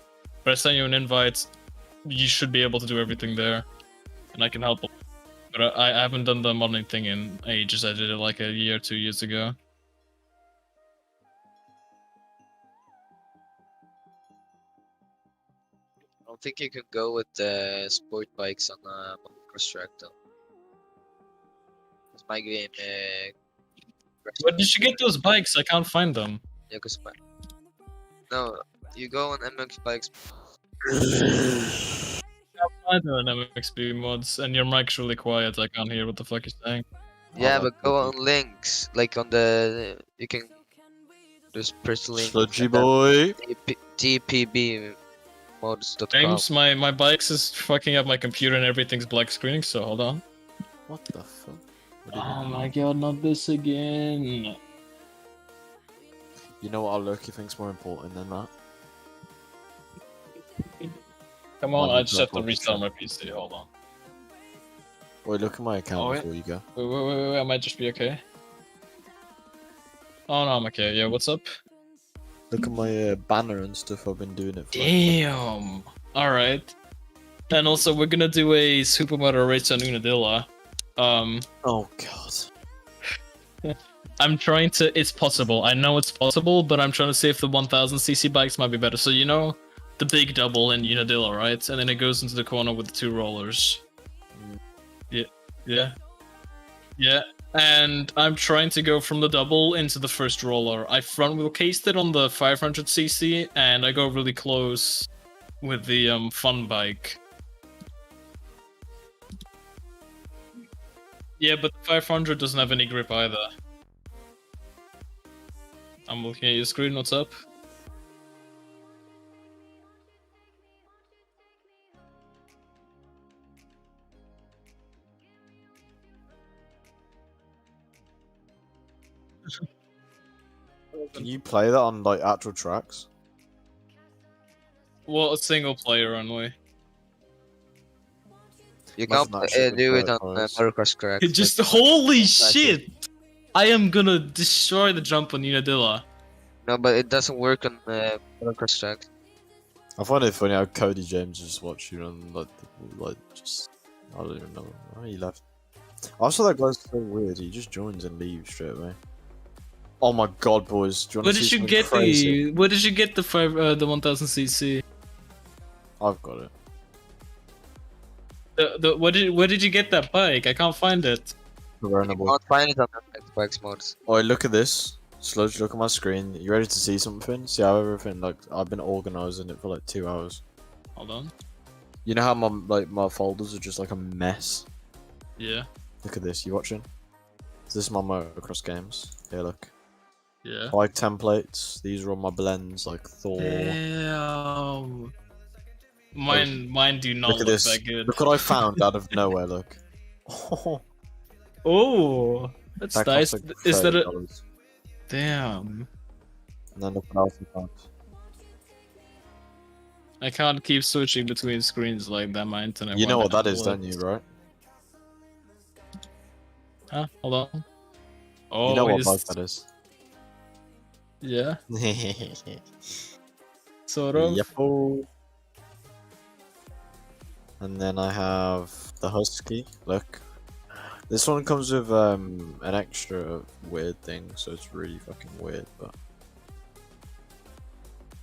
But I sent you an invite, you should be able to do everything there, and I can help. But I haven't done the modding thing in ages. I did it like a year, 2 years ago. I don't think you can go with the sport bikes on a cross track though. It's my game. Where did you get those bikes? I can't find them. Yeah, no, you go on MX Bikes. I know an MXB mods, and your mic's really quiet. I can't hear what the fuck you're saying. Yeah, but go on links, like on the you can just press link. Sludgy boy. TPBmods.com. James, my bikes is fucking up my computer and everything's black screening. So hold on. What the fuck? Oh my god, not this again. You know what our Loki thinks more important than that? Come on, Why I did just that have to block the restart chat? my PC. Hold on. Wait, look at my account Oh, wait. before you go. Wait, I might just be okay. Oh no, I'm okay. Yeah, what's up? Look at my banner and stuff. I've been doing it for like. Damn. Alright. And also, we're gonna do a Supermoto race on Unadilla. Oh god. I'm trying to. It's possible. I know it's possible, but I'm trying to see if the 1000cc bikes might be better. So you know, the big double in Unadilla, right? And then it goes into the corner with the 2 rollers. Yeah. And I'm trying to go from the double into the first roller. I front wheel cased it on the 500cc, and I go really close with the fun bike. Yeah, but the 500 doesn't have any grip either. I'm looking at your screen, what's up? Can you play that on like actual tracks? Well, a single player only. You can't Imagine that shit do with it on cars. motocross track. It just holy shit! I am gonna destroy the jump on Unadilla. No, but it doesn't work on motocross track. I find it funny how Cody James just watched you and like just I don't even know. Oh, he left. I saw that guy's so weird. He just joins and leaves straight away. Oh my god, boys! Do you Where want to did see you something get crazy? where did you get the 1000cc? I've got it. Where did you get that bike? I can't find it. Corona You boy. can't find it on the Xbox mods. Oh, look at this. Slowly look at my screen. You ready to see something? See how everything like I've been organizing it for like 2 hours. Hold on. You know how my folders are just like a mess. Yeah. Look at this. You watching? So this is my motocross games. Here, look. Yeah. Bike templates. These are all my blends, like Thor. Damn. Mine do not Look at look this. that good. Look what I found out of nowhere. Look. Oh, that's That nice. costs, like, Is that a $30. damn? And then look what else I found. I can't keep switching between screens like that. My internet. You know what won't that is, handle don't it. you? Right? Huh? Hold on. Oh, You know what he's- bike that is. Yeah, sort of. Yep. And then I have the Husky. Look. This one comes with an extra weird thing, so it's really fucking weird, but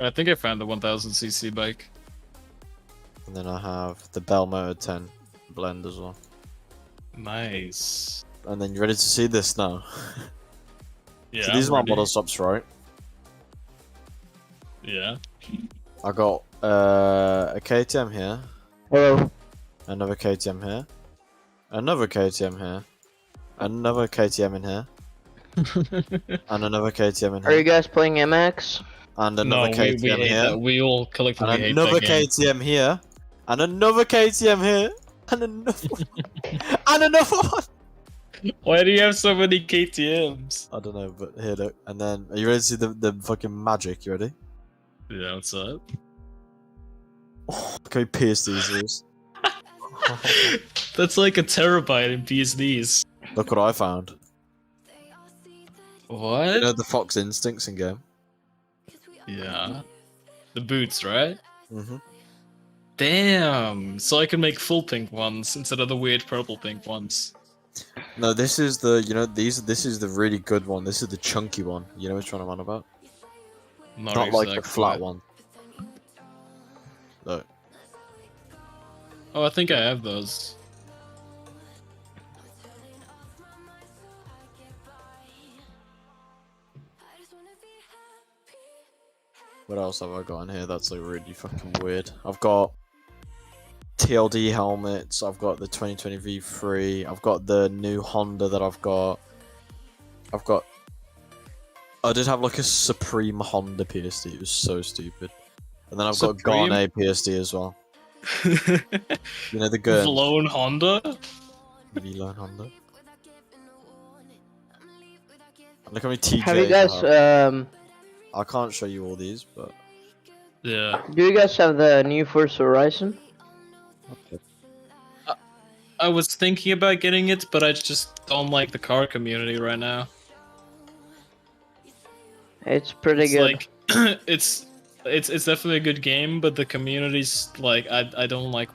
I think I found the 1000cc bike. and then I have the Bell Motor 10 blend as well. Nice. And then you ready to see this now? Yeah. So these I'm are my ready. model stops, right? Yeah. I got a KTM here. Hello. Another KTM here. Another KTM here. Another KTM in here. And another KTM in Are you here. guys playing MX? And No, another we KTM hate here. that. We all collectively And hate another that game. KTM here. And another KTM here. And another and another one. Why do you have so many KTMs? I don't know, but here look. And then are you ready to see the fucking magic? You ready? Yeah, what's up? Look how pierced these is. That's like a terabyte in PSDs. Look what I found. What? You know the Fox Instincts in game? Yeah. The boots, right? Mm-hmm. Damn. So I can make full pink ones instead of the weird purple pink ones. No, this is the, you know, this is the really good one. This is the chunky one. You know which one I'm on about? Not Not like the exactly. flat one. Look. Oh, I think I have those. What else have I got in here that's like really fucking weird? I've got TLD helmets, I've got the 2020 V3, I've got the new Honda that I've got. I did have like a Supreme Honda PSD, it was so stupid. And then I've got Supreme? Garnet PSD as well. You know the good Blown Honda? V-Line Honda? Look how many TJs Have you guys I have. I can't show you all these, but Yeah. do you guys have the new Forza Horizon? I was thinking about getting it, but I just don't like the car community right now. It's pretty It's good. like it's definitely a good game, but the community's like I don't like